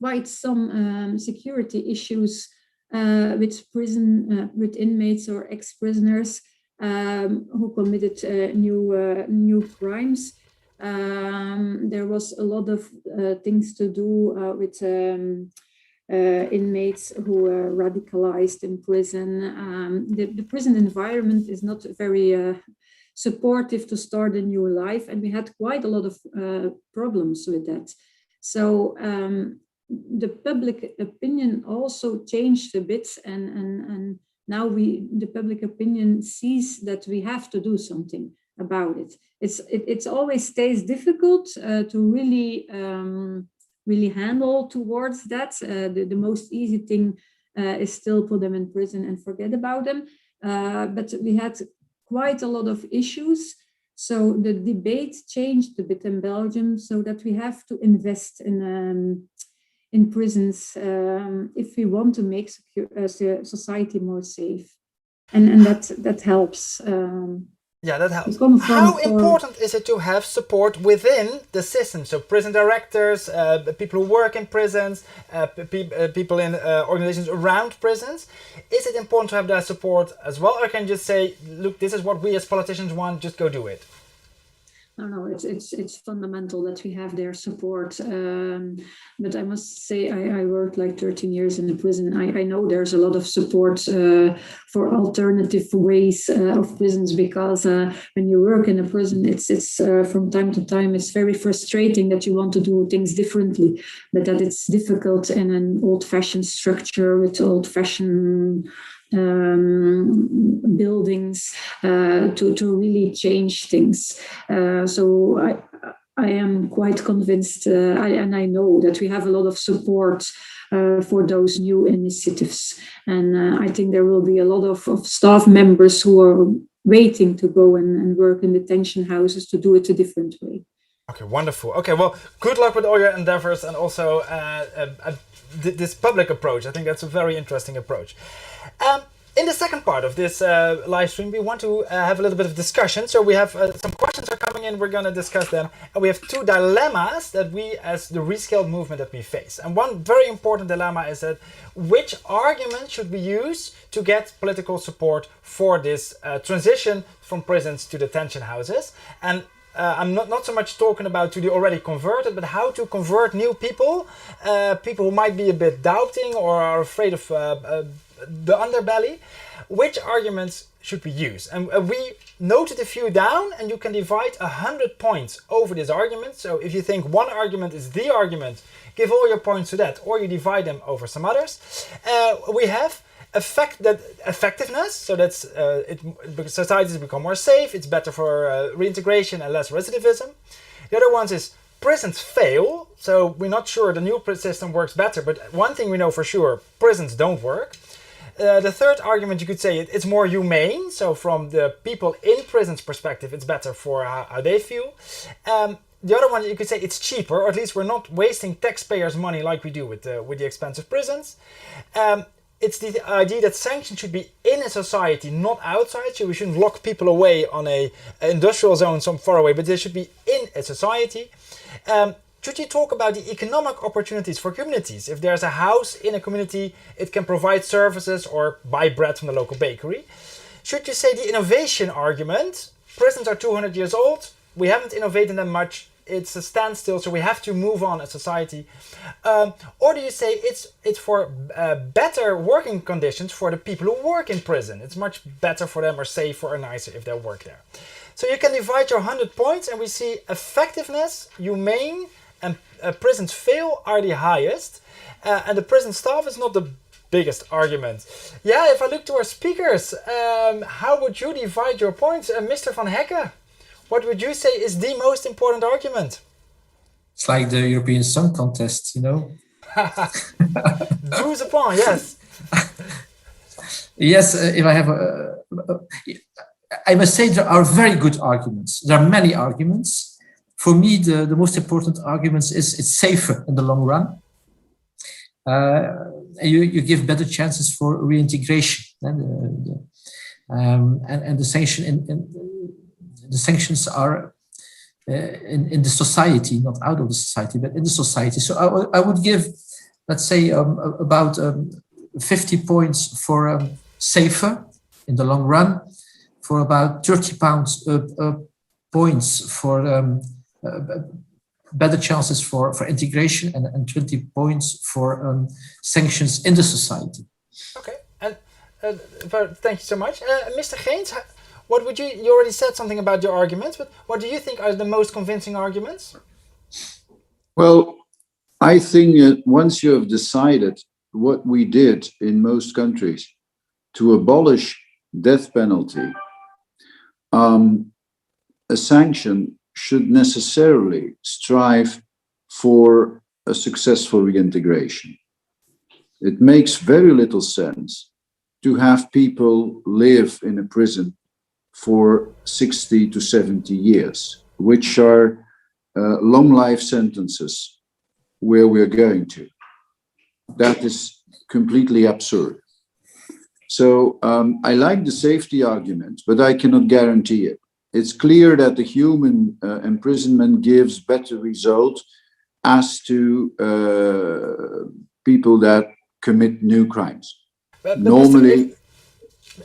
[SPEAKER 5] quite some security issues with inmates or ex-prisoners who committed new crimes. There was a lot of things to do with inmates who were radicalized in prison. The prison environment is not very supportive to start a new life, and we had quite a lot of problems with that. So the public opinion also changed a bit, and now the public opinion sees that we have to do something about it. It always stays difficult to really handle towards that. The most easy thing is still put them in prison and forget about them. But we had quite a lot of issues. So the debate changed a bit in Belgium, so that we have to invest in prisons if we want to make society more safe, and that helps.
[SPEAKER 2] Yeah, that helps. How important is it to have support within the system? So prison directors, people who work in prisons, people in organizations around prisons. Is it important to have that support as well? Or can you just say, look, this is what we as politicians want, just go do it?
[SPEAKER 5] No, it's fundamental that we have their support. But I must say, I worked like 13 years in the prison. I know there's a lot of support for alternative ways of prisons, because when you work in a prison, it's from time to time, it's very frustrating that you want to do things differently, but that it's difficult in an old-fashioned structure with old-fashioned buildings to really change things. So I am quite convinced, and I know that we have a lot of support for those new initiatives. And I think there will be a lot of staff members who are waiting to go and work in detention houses to do it a different way.
[SPEAKER 2] Okay, wonderful. Okay, well, good luck with all your endeavors, and also this public approach. I think that's a very interesting approach. In the second part of this live stream, we want to have a little bit of discussion. So we have some questions are coming in. We're going to discuss them. And we have two dilemmas that we, as the Rescaled movement, that we face. And one very important dilemma is that which argument should we use to get political support for this transition from prisons to detention houses? And I'm not so much talking about to the already converted, but how to convert new people, people who might be a bit doubting or are afraid of the underbelly. Which arguments should we use? And we noted a few down, and you can divide 100 points over this argument. So if you think one argument is the argument, give all your points to that, or you divide them over some others. We have effectiveness, so that's societies become more safe, it's better for reintegration and less recidivism. The other ones is prisons fail, so we're not sure the new system works better, but one thing we know for sure, prisons don't work. The third argument, you could say it's more humane, so from the people in prisons perspective, it's better for how they feel. The other one, you could say it's cheaper, or at least we're not wasting taxpayers' money like we do with the expensive prisons. it's the idea that sanctions should be in a society, not outside. So we shouldn't lock people away on an industrial zone some far away, but they should be in a society. Should you talk about the economic opportunities for communities? If there's a house in a community, it can provide services or buy bread from the local bakery. Should you say the innovation argument? Prisons are 200 years old. We haven't innovated them much. It's a standstill, so we have to move on as society. Or do you say it's for better working conditions for the people who work in prison? It's much better for them, or safer or nicer if they work there. So you can divide your 100 points, and we see effectiveness, humane, and prisons fail are the highest. And the prison staff is not the biggest argument. Yeah, if I look to our speakers, how would you divide your points? Mr. Van Hekke, what would you say is the most important argument?
[SPEAKER 3] It's like the European Song Contest, you know.
[SPEAKER 2] Drews upon, yes.
[SPEAKER 3] Yes, if I have I must say there are very good arguments. There are many arguments. For me, the most important argument is it's safer in the long run. You give better chances for reintegration, and the sanctions are in the society, not out of the society, but in the society. So I would give, let's say, about 50 points for safer in the long run, for about 30 points for better chances for integration, and 20 points for sanctions in the society.
[SPEAKER 2] Okay, and thank you so much. Mr. Geens, what would you already said something about your arguments, but what do you think are the most convincing arguments?
[SPEAKER 6] Well, I think that once you have decided what we did in most countries to abolish death penalty, a sanction should necessarily strive for a successful reintegration. It makes very little sense to have people live in a prison for 60 to 70 years, which are long life sentences where we're going to. That is completely absurd. So I like the safety argument, but I cannot guarantee it. It's clear that the human imprisonment gives better results as to people that commit new crimes.
[SPEAKER 2] But
[SPEAKER 6] normally,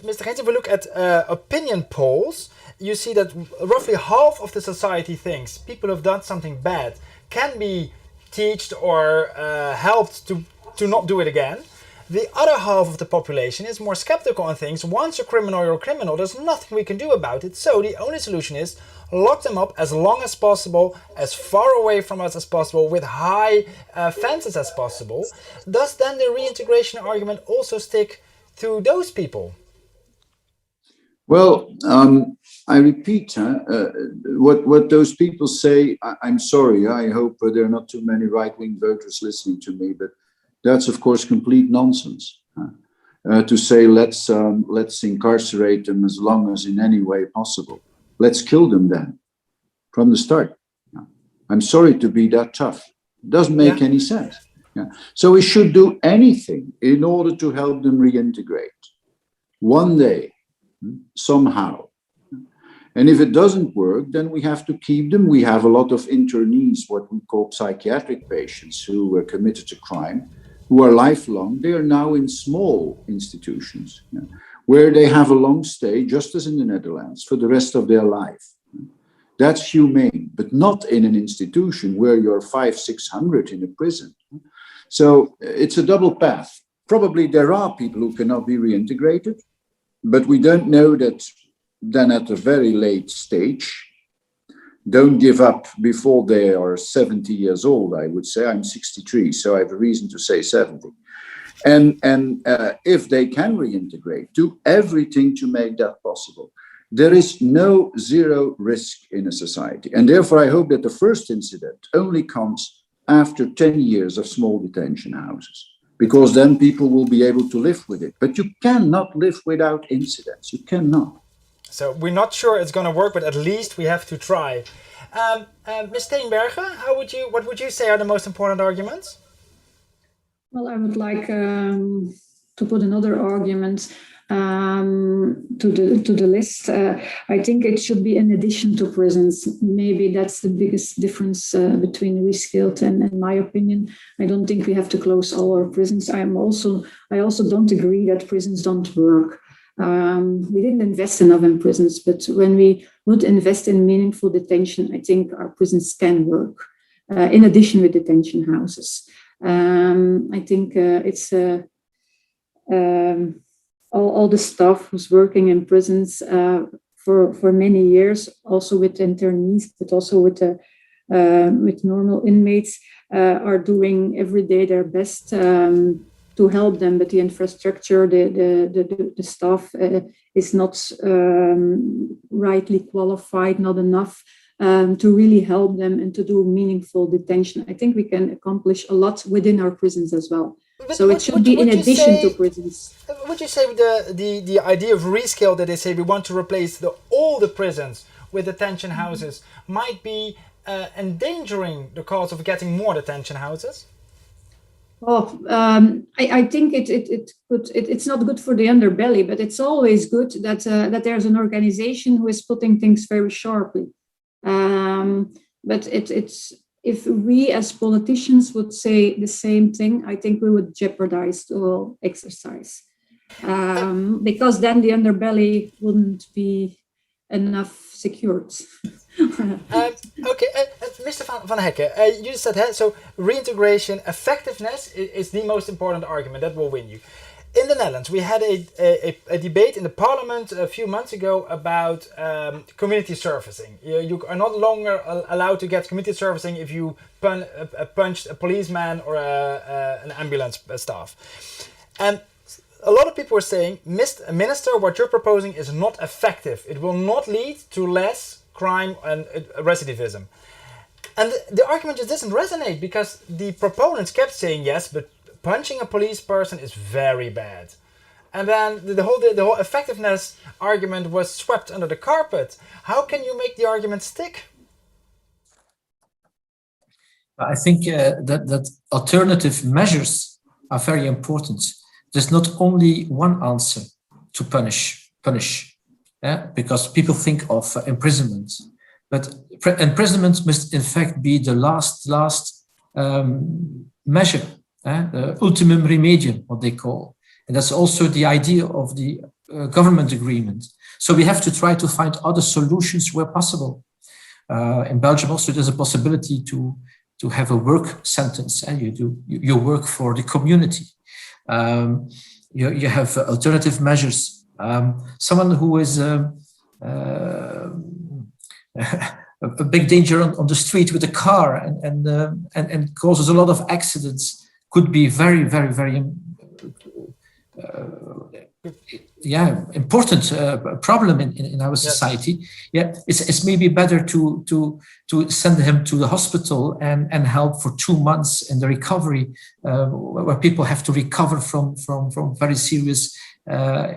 [SPEAKER 2] Mr. Geens, if we look at opinion polls, you see that roughly half of the society thinks people who have done something bad can be taught or helped to not do it again. The other half of the population is more skeptical and thinks once you're a criminal, there's nothing we can do about it. So the only solution is lock them up as long as possible, as far away from us as possible, with high fences as possible. Does then the reintegration argument also stick to those people?
[SPEAKER 6] Well, I repeat, what those people say, I'm sorry, I hope there are not too many right-wing voters listening to me, but that's, of course, complete nonsense. To say, let's incarcerate them as long as in any way possible. Let's kill them then, from the start. I'm sorry to be that tough. It doesn't make any sense. So we should do anything in order to help them reintegrate. One day, somehow. And if it doesn't work, then we have to keep them. We have a lot of internees, what we call psychiatric patients who were committed to crime, who are lifelong. They are now in small institutions where they have a long stay, just as in the Netherlands, for the rest of their life. That's humane, but not in an institution where you're 500-600 in a prison. So it's a double path. Probably there are people who cannot be reintegrated, but we don't know that then at a very late stage. Don't give up before they are 70 years old, I would say. I'm 63, so I have a reason to say 70. And if they can reintegrate, do everything to make that possible. There is no zero risk in a society. And therefore, I hope that the first incident only comes after 10 years of small detention houses, because then people will be able to live with it. But you cannot live without incidents. You cannot.
[SPEAKER 2] So we're not sure it's going to work, but at least we have to try. Ms. Steenbergen, what would you say are the most important arguments?
[SPEAKER 5] Well, I would like to put another argument to the list, I think it should be in addition to prisons. Maybe that's the biggest difference between reskilled and, in my opinion. I don't think we have to close all our prisons. I also don't agree that prisons don't work. We didn't invest enough in prisons, but when we would invest in meaningful detention, I think our prisons can work. In addition with detention houses, I think it's all the staff who's working in prisons for many years, also with internees, but also with normal inmates, are doing every day their best to help them. But the infrastructure, the staff is not rightly qualified, not enough to really help them and to do meaningful detention. I think we can accomplish a lot within our prisons as well.
[SPEAKER 2] But
[SPEAKER 5] so it should be in addition to prisons.
[SPEAKER 2] Would you say the idea of rescale that they say we want to replace all the prisons with detention houses might be endangering the cause of getting more detention houses?
[SPEAKER 5] Oh, I think it's not good for the underbelly, but it's always good that there's an organization who is putting things very sharply. But it's if we as politicians would say the same thing, I think we would jeopardize the whole exercise. Because then the underbelly wouldn't be enough secured.
[SPEAKER 2] Okay, Mr. Van Hekken, you said so reintegration effectiveness is the most important argument that will win you. In the Netherlands, we had a debate in the parliament a few months ago about community servicing. You are no longer allowed to get community servicing if you punched a policeman or an ambulance staff. And a lot of people are saying, Minister, what you're proposing is not effective. It will not lead to less crime and recidivism. And the argument just doesn't resonate because the proponents kept saying yes, but punching a police person is very bad. And then the whole effectiveness argument was swept under the carpet. How can you make the argument stick?
[SPEAKER 3] I think that alternative measures are very important. There's not only one answer to punish, because people think of imprisonment, but imprisonment must in fact be the last measure. The ultimum remedium, what they call. And that's also the idea of the government agreement. So we have to try to find other solutions where possible. In Belgium also there's a possibility to have a work sentence, and you work for the community. You have alternative measures. Someone who is a big danger on the street with a car and causes a lot of accidents could be very, very, very important problem in our society. Yeah, it's maybe better to send him to the hospital and help for 2 months in the recovery, where people have to recover from very serious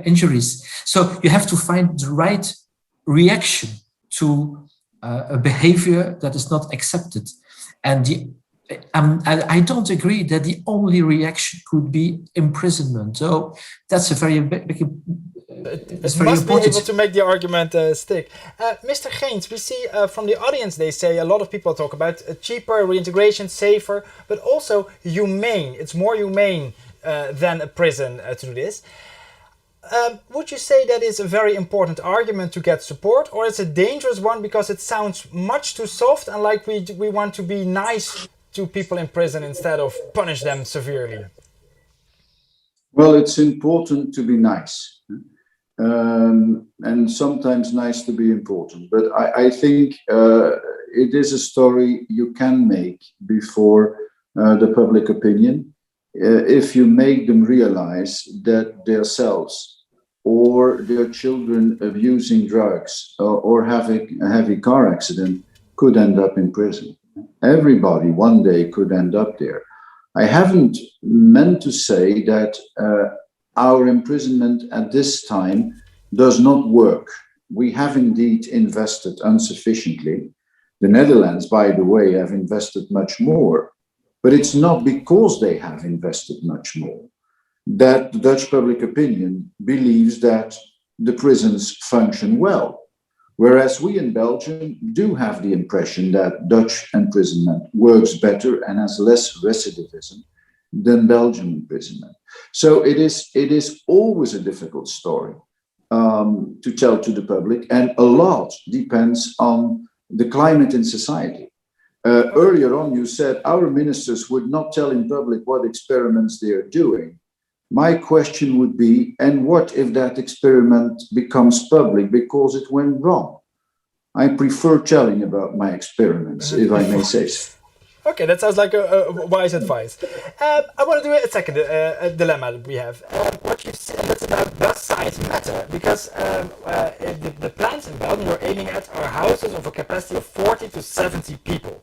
[SPEAKER 3] injuries. So you have to find the right reaction to a behavior that is not accepted, and I don't agree that the only reaction could be imprisonment. So that's a very big.
[SPEAKER 2] It must be able to make the argument stick. Mr. Geens, we see from the audience, they say a lot of people talk about cheaper, reintegration, safer, but also humane. It's more humane than a prison to do this. Would you say that is a very important argument to get support, or it's a dangerous one because it sounds much too soft and like we want to be nice to people in prison instead of punish them severely?
[SPEAKER 6] Well, it's important to be nice. And sometimes nice to be important. But I think it is a story you can make before the public opinion if you make them realize that themselves or their children abusing drugs or having a heavy car accident could end up in prison. Everybody one day could end up there. I haven't meant to say that our imprisonment at this time does not work. We have indeed invested insufficiently. The Netherlands, by the way, have invested much more, but it's not because they have invested much more. that the Dutch public opinion believes that the prisons function well. Whereas we in Belgium do have the impression that Dutch imprisonment works better and has less recidivism than Belgian imprisonment. So it is always a difficult story to tell to the public, and a lot depends on the climate in society. Earlier on, you said our ministers would not tell in public what experiments they are doing. My question would be, and what if that experiment becomes public because it went wrong? I prefer telling about my experiments, if I may say so.
[SPEAKER 2] Okay, that sounds like a wise advice. I want to do a second dilemma that we have. What you said, that's about does size matter? Because the plans in Belgium you're aiming at are houses of a capacity of 40 to 70 people.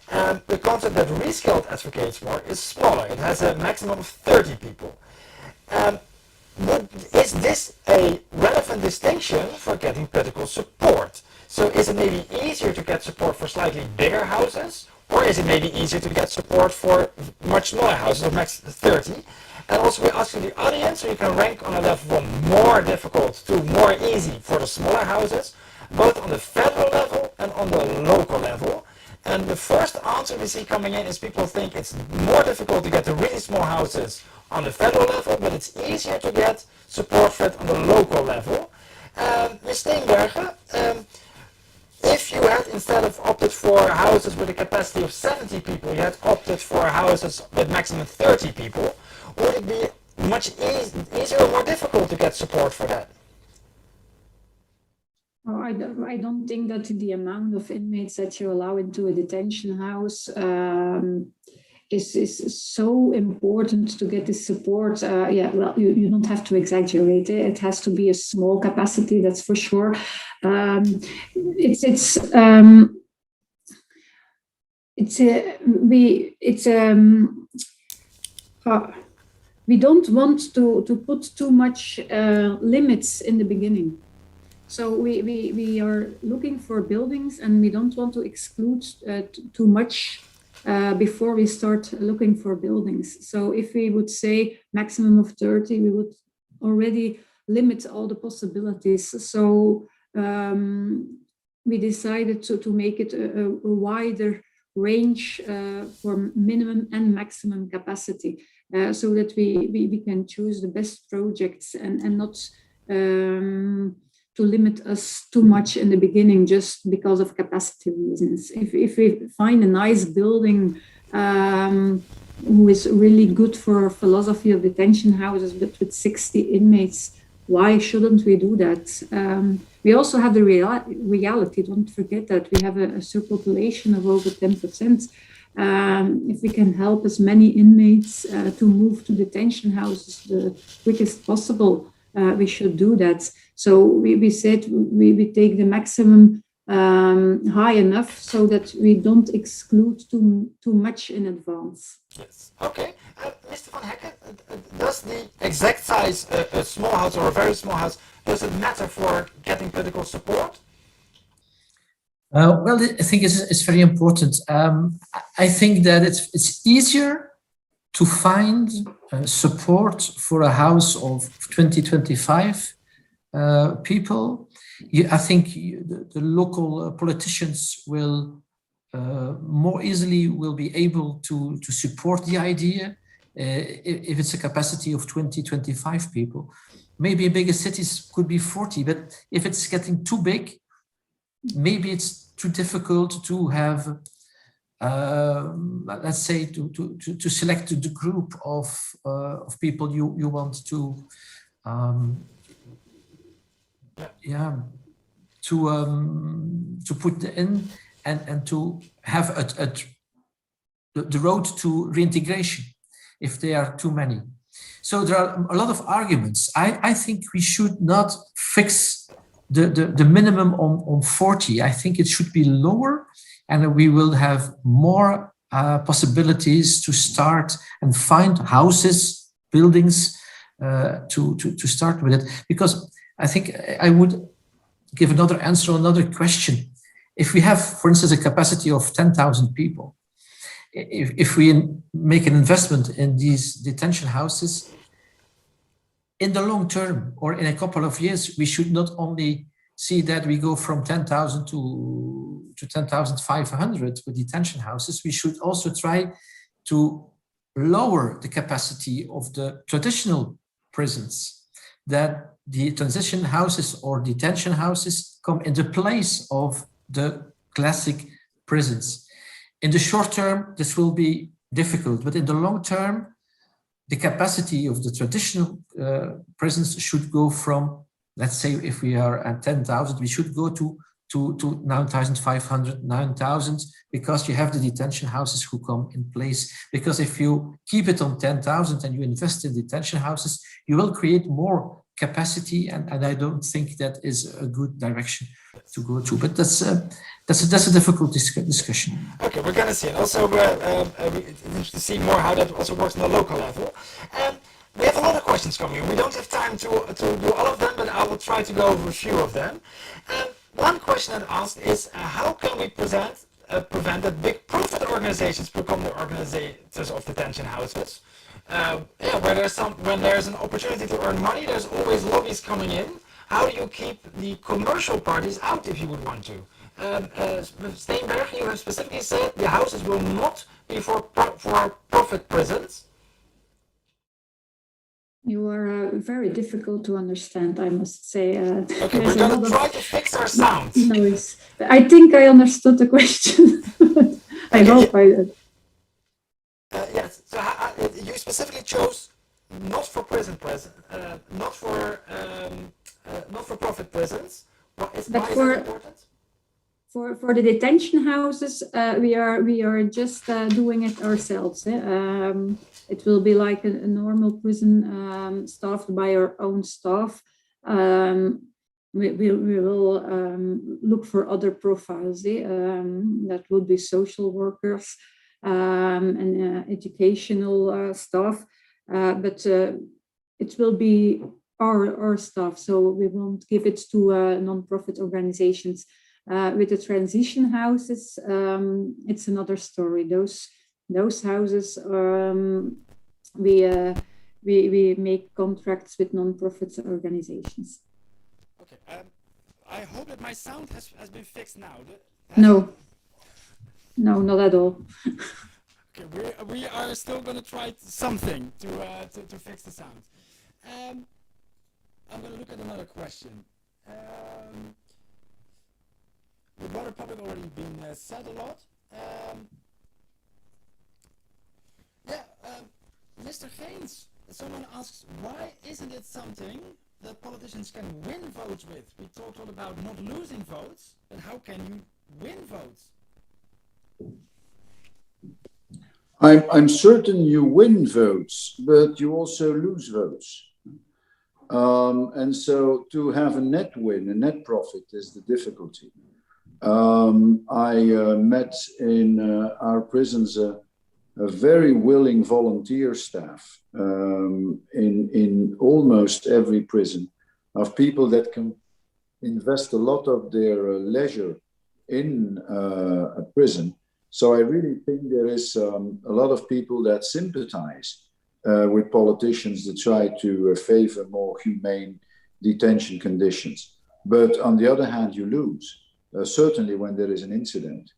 [SPEAKER 2] The concept that Reskilled advocates for is smaller. It has a maximum of 30 people. Is this a relevant distinction for getting political support? So is it maybe easier to get support for slightly bigger houses? Or is it maybe easier to get support for much smaller houses of max 30? And also we ask you the audience, so you can rank on a level from more difficult to more easy for the smaller houses, both on the federal level and on the local level. And the first answer we see coming in is people think it's more difficult to get the really small houses on the federal level, but it's easier to get support for it on the local level. Ms. Steenbergen, if you had, instead of opted for houses with a capacity of 70 people, you had opted for houses with maximum 30 people, would it be much easier or more difficult to get support for that?
[SPEAKER 5] Oh, I don't think that the amount of inmates that you allow into a detention house is so important to get this support. Yeah, well, you don't have to exaggerate it. It has to be a small capacity, that's for sure. We don't want to put too much limits in the beginning. So we are looking for buildings, and we don't want to exclude too much before we start looking for buildings. So if we would say maximum of 30, we would already limit all the possibilities. So we decided to make it a wider range for minimum and maximum capacity, so that we can choose the best projects and not to limit us too much in the beginning just because of capacity reasons. If we find a nice building who is really good for philosophy of detention houses, but with 60 inmates, why shouldn't we do that? We also have the reality, don't forget that we have a surpopulation of over 10%. If we can help as many inmates to move to detention houses the quickest possible, we should do that. So we said we take the maximum high enough so that we don't exclude too much in advance.
[SPEAKER 2] Yes. Okay. Mr. Van Hekken, does the exact size, a small house or a very small house, does it matter for getting political support?
[SPEAKER 3] Well, I think it's very important. I think that it's easier to find support for a house of 20-25 people. I think the local politicians will more easily will be able to support the idea if it's a capacity of 20-25 people. Maybe in bigger cities could be 40, but if it's getting too big, maybe it's too difficult to have, let's say, to select the group of people you want to, to put in and to have the road to reintegration if there are too many. So there are a lot of arguments. I think we should not fix the minimum on 40. I think it should be lower, and we will have more possibilities to start and find houses, buildings to start with it. Because I think I would give another answer on another question. If we have, for instance, a capacity of 10,000 people, if we make an investment in these detention houses, in the long term, or in a couple of years, we should not only see that we go from 10,000 to 10,500 with detention houses, we should also try to lower the capacity of the traditional prisons, that the transition houses or detention houses come in the place of the classic prisons. In the short term, this will be difficult, but in the long term, the capacity of the traditional prisons should go from, let's say, if we are at 10,000, we should go to 9,500, 9,000, because you have the detention houses who come in place. Because if you keep it on 10,000 and you invest in detention houses, you will create more capacity, and I don't think that is a good direction to go to. But that's a difficult discussion.
[SPEAKER 2] Okay, we're gonna see. And also, it's interesting to see more how that also works on the local level. We have a lot of questions coming in. We don't have time to do all of them, but I will try to go over a few of them. One question that asked is, how can we prevent that big profit organizations become the organizers of detention houses? When there's an opportunity to earn money, there's always lobbies coming in. How do you keep the commercial parties out if you would want to? Steenberg, you have specifically said the houses will not be for profit prisons.
[SPEAKER 5] You are very difficult to understand, I must say.
[SPEAKER 2] Okay, we're going to try to fix our sound.
[SPEAKER 5] Noise. I think I understood the question. I hope I did.
[SPEAKER 2] Yes, so you specifically chose not for not for profit prisons. Why is that important?
[SPEAKER 5] For the detention houses, we are just doing it ourselves. It will be like a normal prison staffed by our own staff. We will look for other profiles. That would be social workers and educational staff, but it will be our staff, so we won't give it to non-profit organizations. With the transition houses, it's another story. Those houses, we make contracts with non-profit organizations.
[SPEAKER 2] Okay, I hope that my sound has been fixed now.
[SPEAKER 5] No, not at all.
[SPEAKER 2] Okay, we are still going to try something to fix the sound. I'm going to look at another question. The broader public already been said a lot. Mr. Gaines, someone asks, why isn't it something that politicians can win votes with? We talked all about not losing votes, but how can you win votes?
[SPEAKER 6] I'm certain you win votes, but you also lose votes. And so to have a net win, a net profit is the difficulty. I met in our prisons a very willing volunteer staff in almost every prison, of people that can invest a lot of their leisure in a prison. So I really think there is a lot of people that sympathize with politicians that try to favor more humane detention conditions. But on the other hand, you lose. Certainly when there is an incident.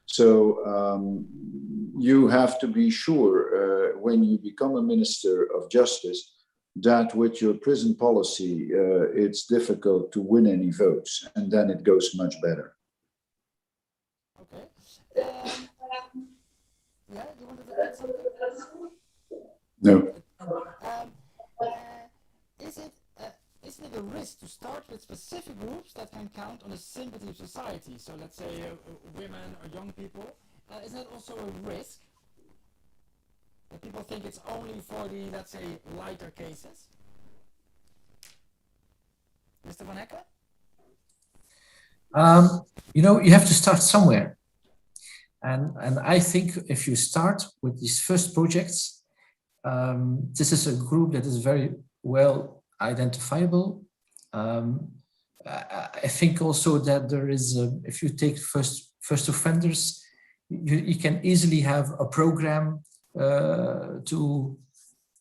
[SPEAKER 6] So you have to be sure when you become a minister of justice that with your prison policy, it's difficult to win any votes, and then it goes much better.
[SPEAKER 2] Okay. Yeah, do you want to add something?
[SPEAKER 6] No.
[SPEAKER 2] Isn't it a risk to start with specific groups that can count on the sympathy of society? So let's say women or young people. Isn't it also a risk that people think it's only for the, let's say, lighter cases? Mr. Van Hekke?
[SPEAKER 3] You have to start somewhere. And I think if you start with these first projects, this is a group that is very well identifiable. I think also that there is, if you take first offenders, you can easily have a program to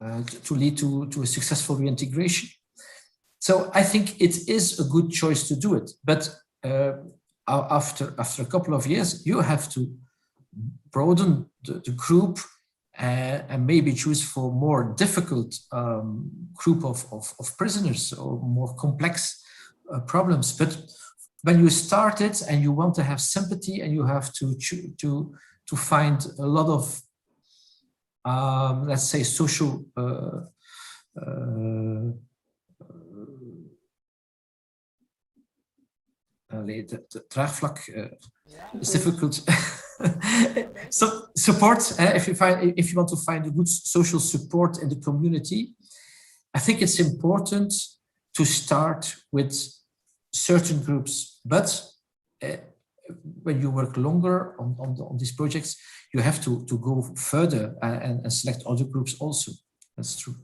[SPEAKER 3] to lead to a successful reintegration. So I think it is a good choice to do it, but after a couple of years, you have to broaden the group and maybe choose for more difficult group of prisoners or more complex problems. But when you start it and you want to have sympathy and you have to find a lot of let's say social the draagvlak is difficult. So support, if you want to find a good social support in the community, I think it's important to start with certain groups, but when you work longer on these projects, you have to go further and select other groups also. That's true.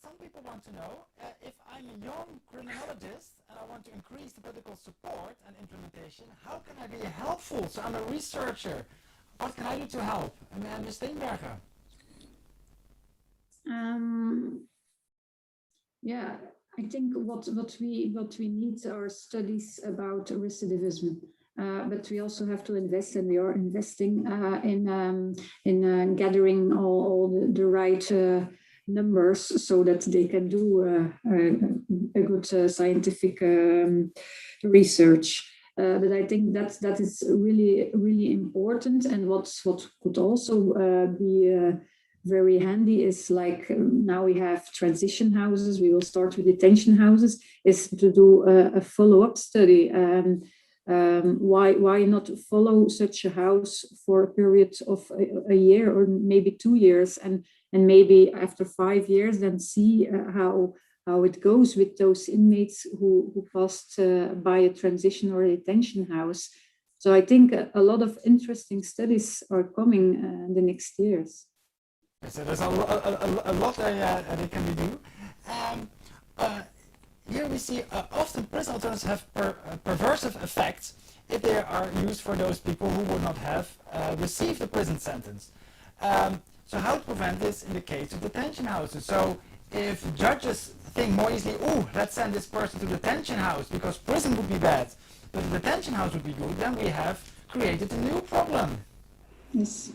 [SPEAKER 2] Some people want to know if I'm a young criminologist and I want to increase the political support and implementation, how can I be helpful? So I'm a researcher. What can I do to help? Ms. Steenbergen.
[SPEAKER 5] Yeah, I think what we need are studies about recidivism. But we also have to invest, and we are investing in gathering all the right numbers so that they can do a good scientific research. But I think that is really important. And what could also be very handy is like now we have transition houses. We will start with detention houses. Is to do a follow-up study. Why not follow such a house for a period of a year or maybe 2 years, and maybe after 5 years then see how it goes with those inmates who passed by a transition or a detention house. So I think a lot of interesting studies are coming in the next years.
[SPEAKER 2] So there's a lot that can be do. Here we see often prison alternatives have perversive effects if they are used for those people who would not have received a prison sentence. So how to prevent this in the case of detention houses? So if judges think more easily, oh, let's send this person to the detention house because prison would be bad, but the detention house would be good, then we have created a new problem.
[SPEAKER 5] Yes.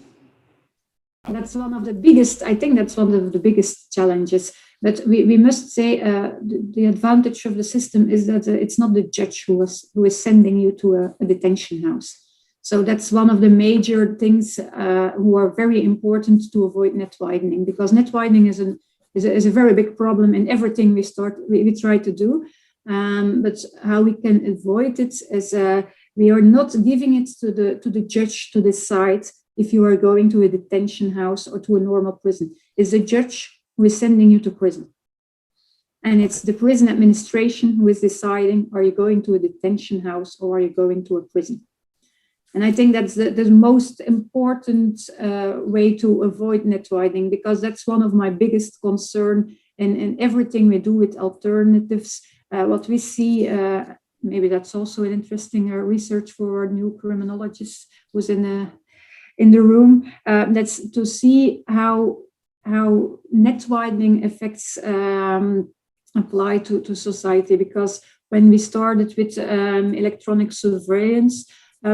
[SPEAKER 5] That's one of the biggest, I think that's one of the biggest challenges. But we must say the advantage of the system is that it's not the judge who is sending you to a detention house. So that's one of the major things who are very important to avoid net widening, because net widening is a very big problem in everything we try to do. But how we can avoid it is we are not giving it to the judge to decide if you are going to a detention house or to a normal prison. It's the judge who is sending you to prison. And it's the prison administration who is deciding, are you going to a detention house or are you going to a prison? And I think that's the most important way to avoid net widening, because that's one of my biggest concern in everything we do with alternatives. What we see, maybe that's also an interesting research for our new criminologist who's in the room, that's to see how net widening effects apply to society. Because when we started with electronic surveillance,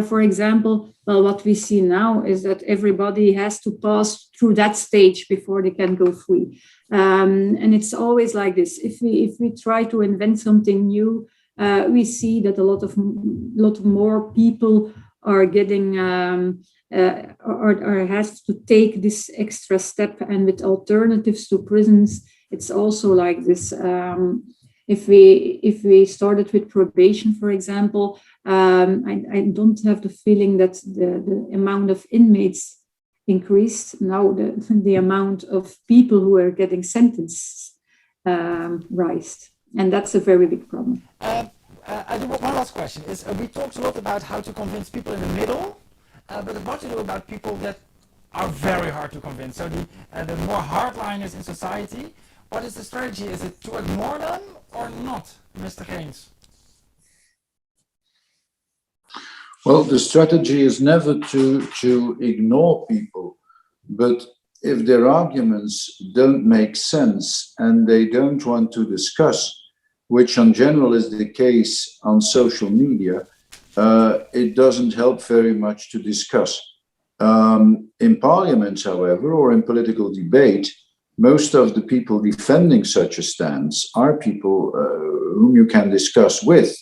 [SPEAKER 5] for example, well, what we see now is that everybody has to pass through that stage before they can go free. And it's always like this. If we try to invent something new, we see that a lot more people are getting or has to take this extra step. And with alternatives to prisons, it's also like this. If we started with probation, for example, I don't have the feeling that the amount of inmates increased. Now the amount of people who are getting sentenced rise, and that's a very big problem.
[SPEAKER 2] I do one last question. We talked a lot about how to convince people in the middle, but what to do about people that are very hard to convince? So the more hardliners in society. What is the strategy? Is it to ignore them or not, Mr. Geens?
[SPEAKER 6] Well, the strategy is never to ignore people, but if their arguments don't make sense and they don't want to discuss, which in general is the case on social media, it doesn't help very much to discuss. In parliaments, however, or in political debate, most of the people defending such a stance are people whom you can discuss with,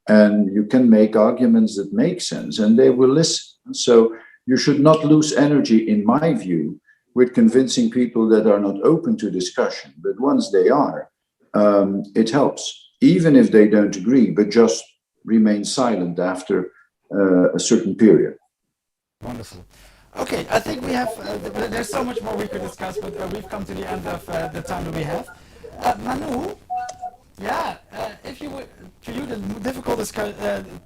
[SPEAKER 6] and you can make arguments that make sense, and they will listen. So you should not lose energy, in my view, with convincing people that are not open to discussion. But once they are, it helps, even if they don't agree, but just remain silent after a certain period.
[SPEAKER 2] Wonderful. Okay, I think we have, there's so much more we could discuss, but we've come to the end of the time that we have. Manu, yeah, if you would, to you the difficult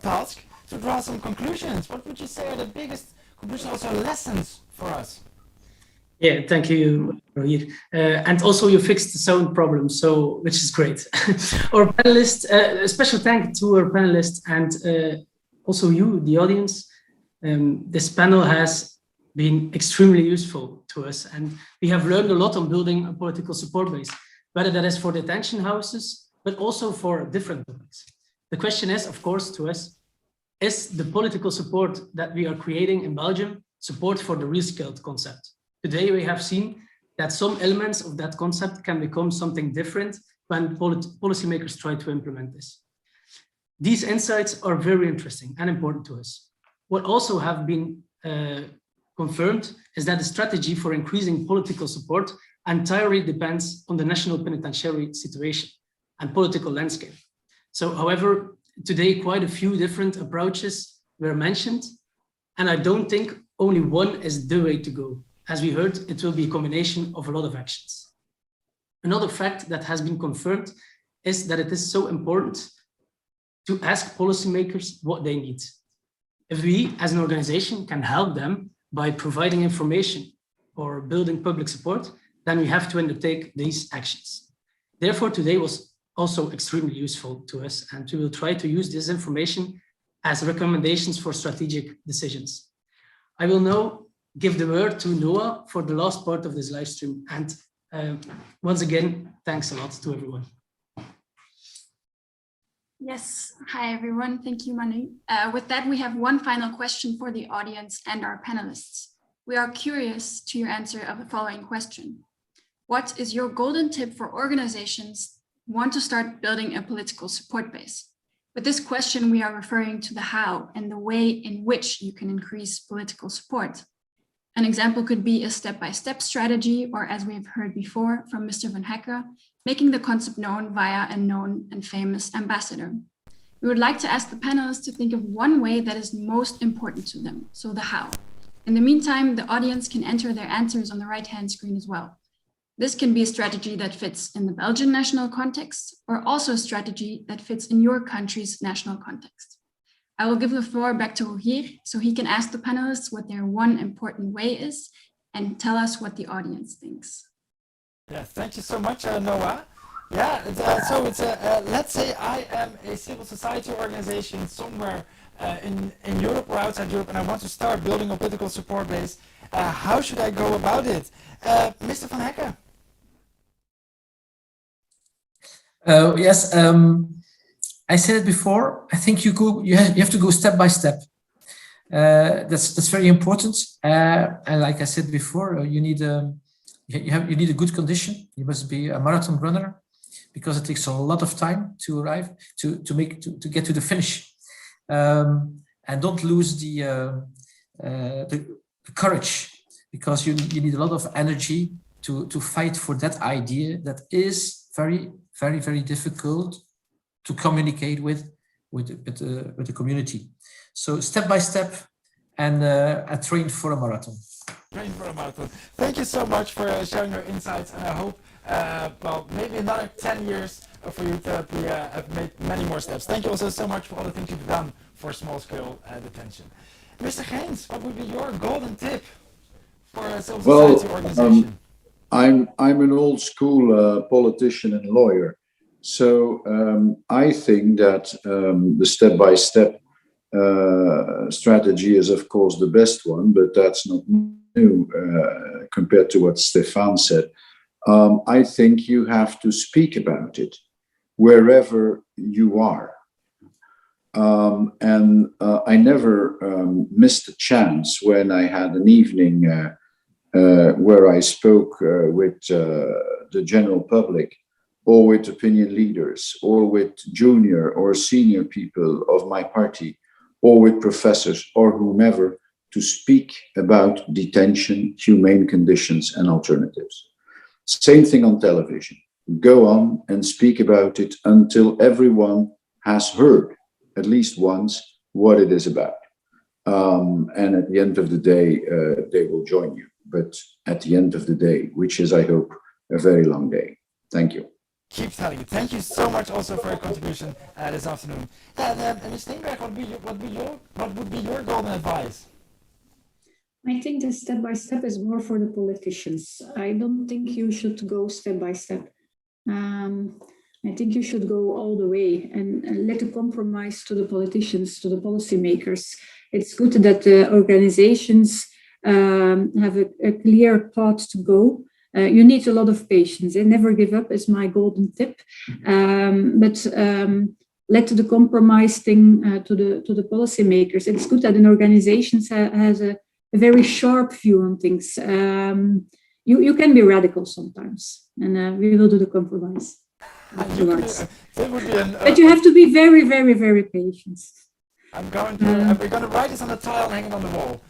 [SPEAKER 2] task to draw some conclusions, what would you say are the biggest conclusions, also lessons for us?
[SPEAKER 4] Yeah, thank you, Rogier. And also you fixed the sound problem, so which is great. Our panelists, a special thank to our panelists and also you, the audience. This panel has been extremely useful to us, and we have learned a lot on building a political support base, whether that is for detention houses, but also for different topics. The question is, of course, to us, is the political support that we are creating in Belgium support for the reskilled concept? Today, we have seen that some elements of that concept can become something different when policymakers try to implement this. These insights are very interesting and important to us. What also have been confirmed is that the strategy for increasing political support entirely depends on the national penitentiary situation and political landscape. So, however, today quite a few different approaches were mentioned, and I don't think only one is the way to go. As we heard, it will be a combination of a lot of actions. Another fact that has been confirmed is that it is so important to ask policymakers what they need. If we, as an organization, can help them by providing information or building public support, then we have to undertake these actions. Therefore, today was also extremely useful to us, and we will try to use this information as recommendations for strategic decisions. I will now give the word to Noah for the last part of this live stream. And once again, thanks a lot to everyone.
[SPEAKER 8] Yes, hi everyone, thank you Manu. With that, we have one final question for the audience and our panelists. We are curious to your answer of the following question. What is your golden tip for organizations who want to start building a political support base? With this question, we are referring to the how and the way in which you can increase political support. An example could be a step-by-step strategy, or as we have heard before from Mr. Van Hekke, making the concept known via a known and famous ambassador. We would like to ask the panelists to think of one way that is most important to them, so the how. In the meantime, the audience can enter their answers on the right-hand screen as well. This can be a strategy that fits in the Belgian national context, or also a strategy that fits in your country's national context. I will give the floor back to Rogier so he can ask the panelists what their one important way is and tell us what the audience thinks.
[SPEAKER 2] Yeah, thank you so much, Noah. Yeah, so it's let's say I am a civil society organization somewhere in Europe or outside Europe, and I want to start building a political support base. How should I go about it? Mr. Van Hekke.
[SPEAKER 3] Yes. I said it before. I think you have to go step by step. That's very important. And like I said before, you need a good condition. You must be a marathon runner because it takes a lot of time to arrive to get to the finish. And don't lose the courage, because you need a lot of energy to fight for that idea that is very, very, very difficult to communicate with the community. So step by step, and train for a marathon.
[SPEAKER 2] Train for a marathon. Thank you so much for sharing your insights, and I hope, well, maybe another 10 years for you to have made many more steps. Thank you also so much for all the things you've done for small-scale detention. Mr. Geens, what would be your golden tip for a civil society organization?
[SPEAKER 6] I'm an old school politician and lawyer. So I think that the step-by-step strategy is, of course, the best one, but that's not compared to what Stefan said. I think you have to speak about it wherever you are. I never missed a chance when I had an evening where I spoke with the general public, or with opinion leaders, or with junior or senior people of my party, or with professors or whomever, to speak about detention, humane conditions, and alternatives. Same thing on television. Go on and speak about it until everyone has heard, at least once, what it is about. And at the end of the day, they will join you. But at the end of the day, which is, I hope, a very long day. Thank you.
[SPEAKER 2] Keep telling you. Thank you so much also for your contribution this afternoon. And Ms. Steenberg, what would be your golden advice?
[SPEAKER 5] I think the step by step is more for the politicians. I don't think you should go step by step. I think you should go all the way and let the compromise to the politicians, to the policymakers. It's good that the organizations have a clear path to go. You need a lot of patience. Never give up is my golden tip. But let the compromise thing to the policymakers. It's good that an organization has a very sharp view on things. You can be radical sometimes, and we will do the compromise afterwards. But you have to be very, very, very patient.
[SPEAKER 2] We're going to write this on the tile and hang it on the wall.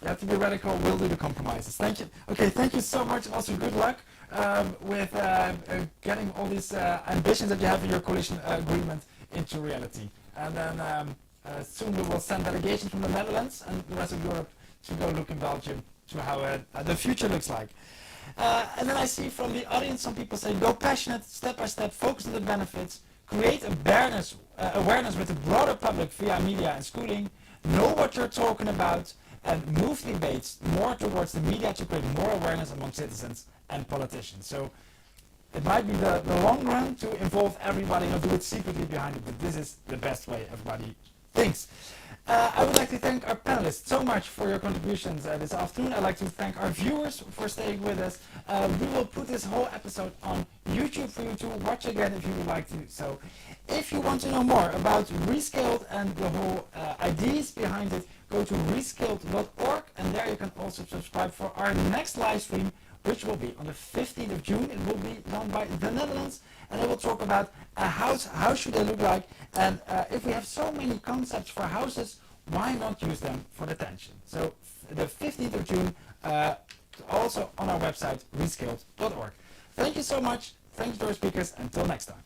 [SPEAKER 2] You have to be radical, we'll do the compromises. Thank you. Okay, thank you so much. Also, good luck with getting all these ambitions that you have in your coalition agreement into reality. And then soon we will send delegations from the Netherlands and the rest of Europe to go look in Belgium to how the future looks like. And then I see from the audience, some people say, go passionate, step by step, focus on the benefits, create awareness with the broader public via media and schooling, know what you're talking about, and move debates more towards the media to create more awareness among citizens and politicians. So it might be the long run to involve everybody, not do it secretly behind it, but this is the best way everybody thinks. I would like to thank our panelists so much for your contributions this afternoon. I'd like to thank our viewers for staying with us. We will put this whole episode on YouTube for you to watch again if you would like to. So if you want to know more about Rescaled and the whole ideas behind it, go to rescaled.org, and there you can also subscribe for our next live stream, which will be on the 15th of June. It will be done by the Netherlands, and I will talk about a house, how should they look like, and if we have so many concepts for houses, why not use them for detention? So the 15th of June, also on our website, rescaled.org. Thank you so much. Thank you to our speakers. Until next time.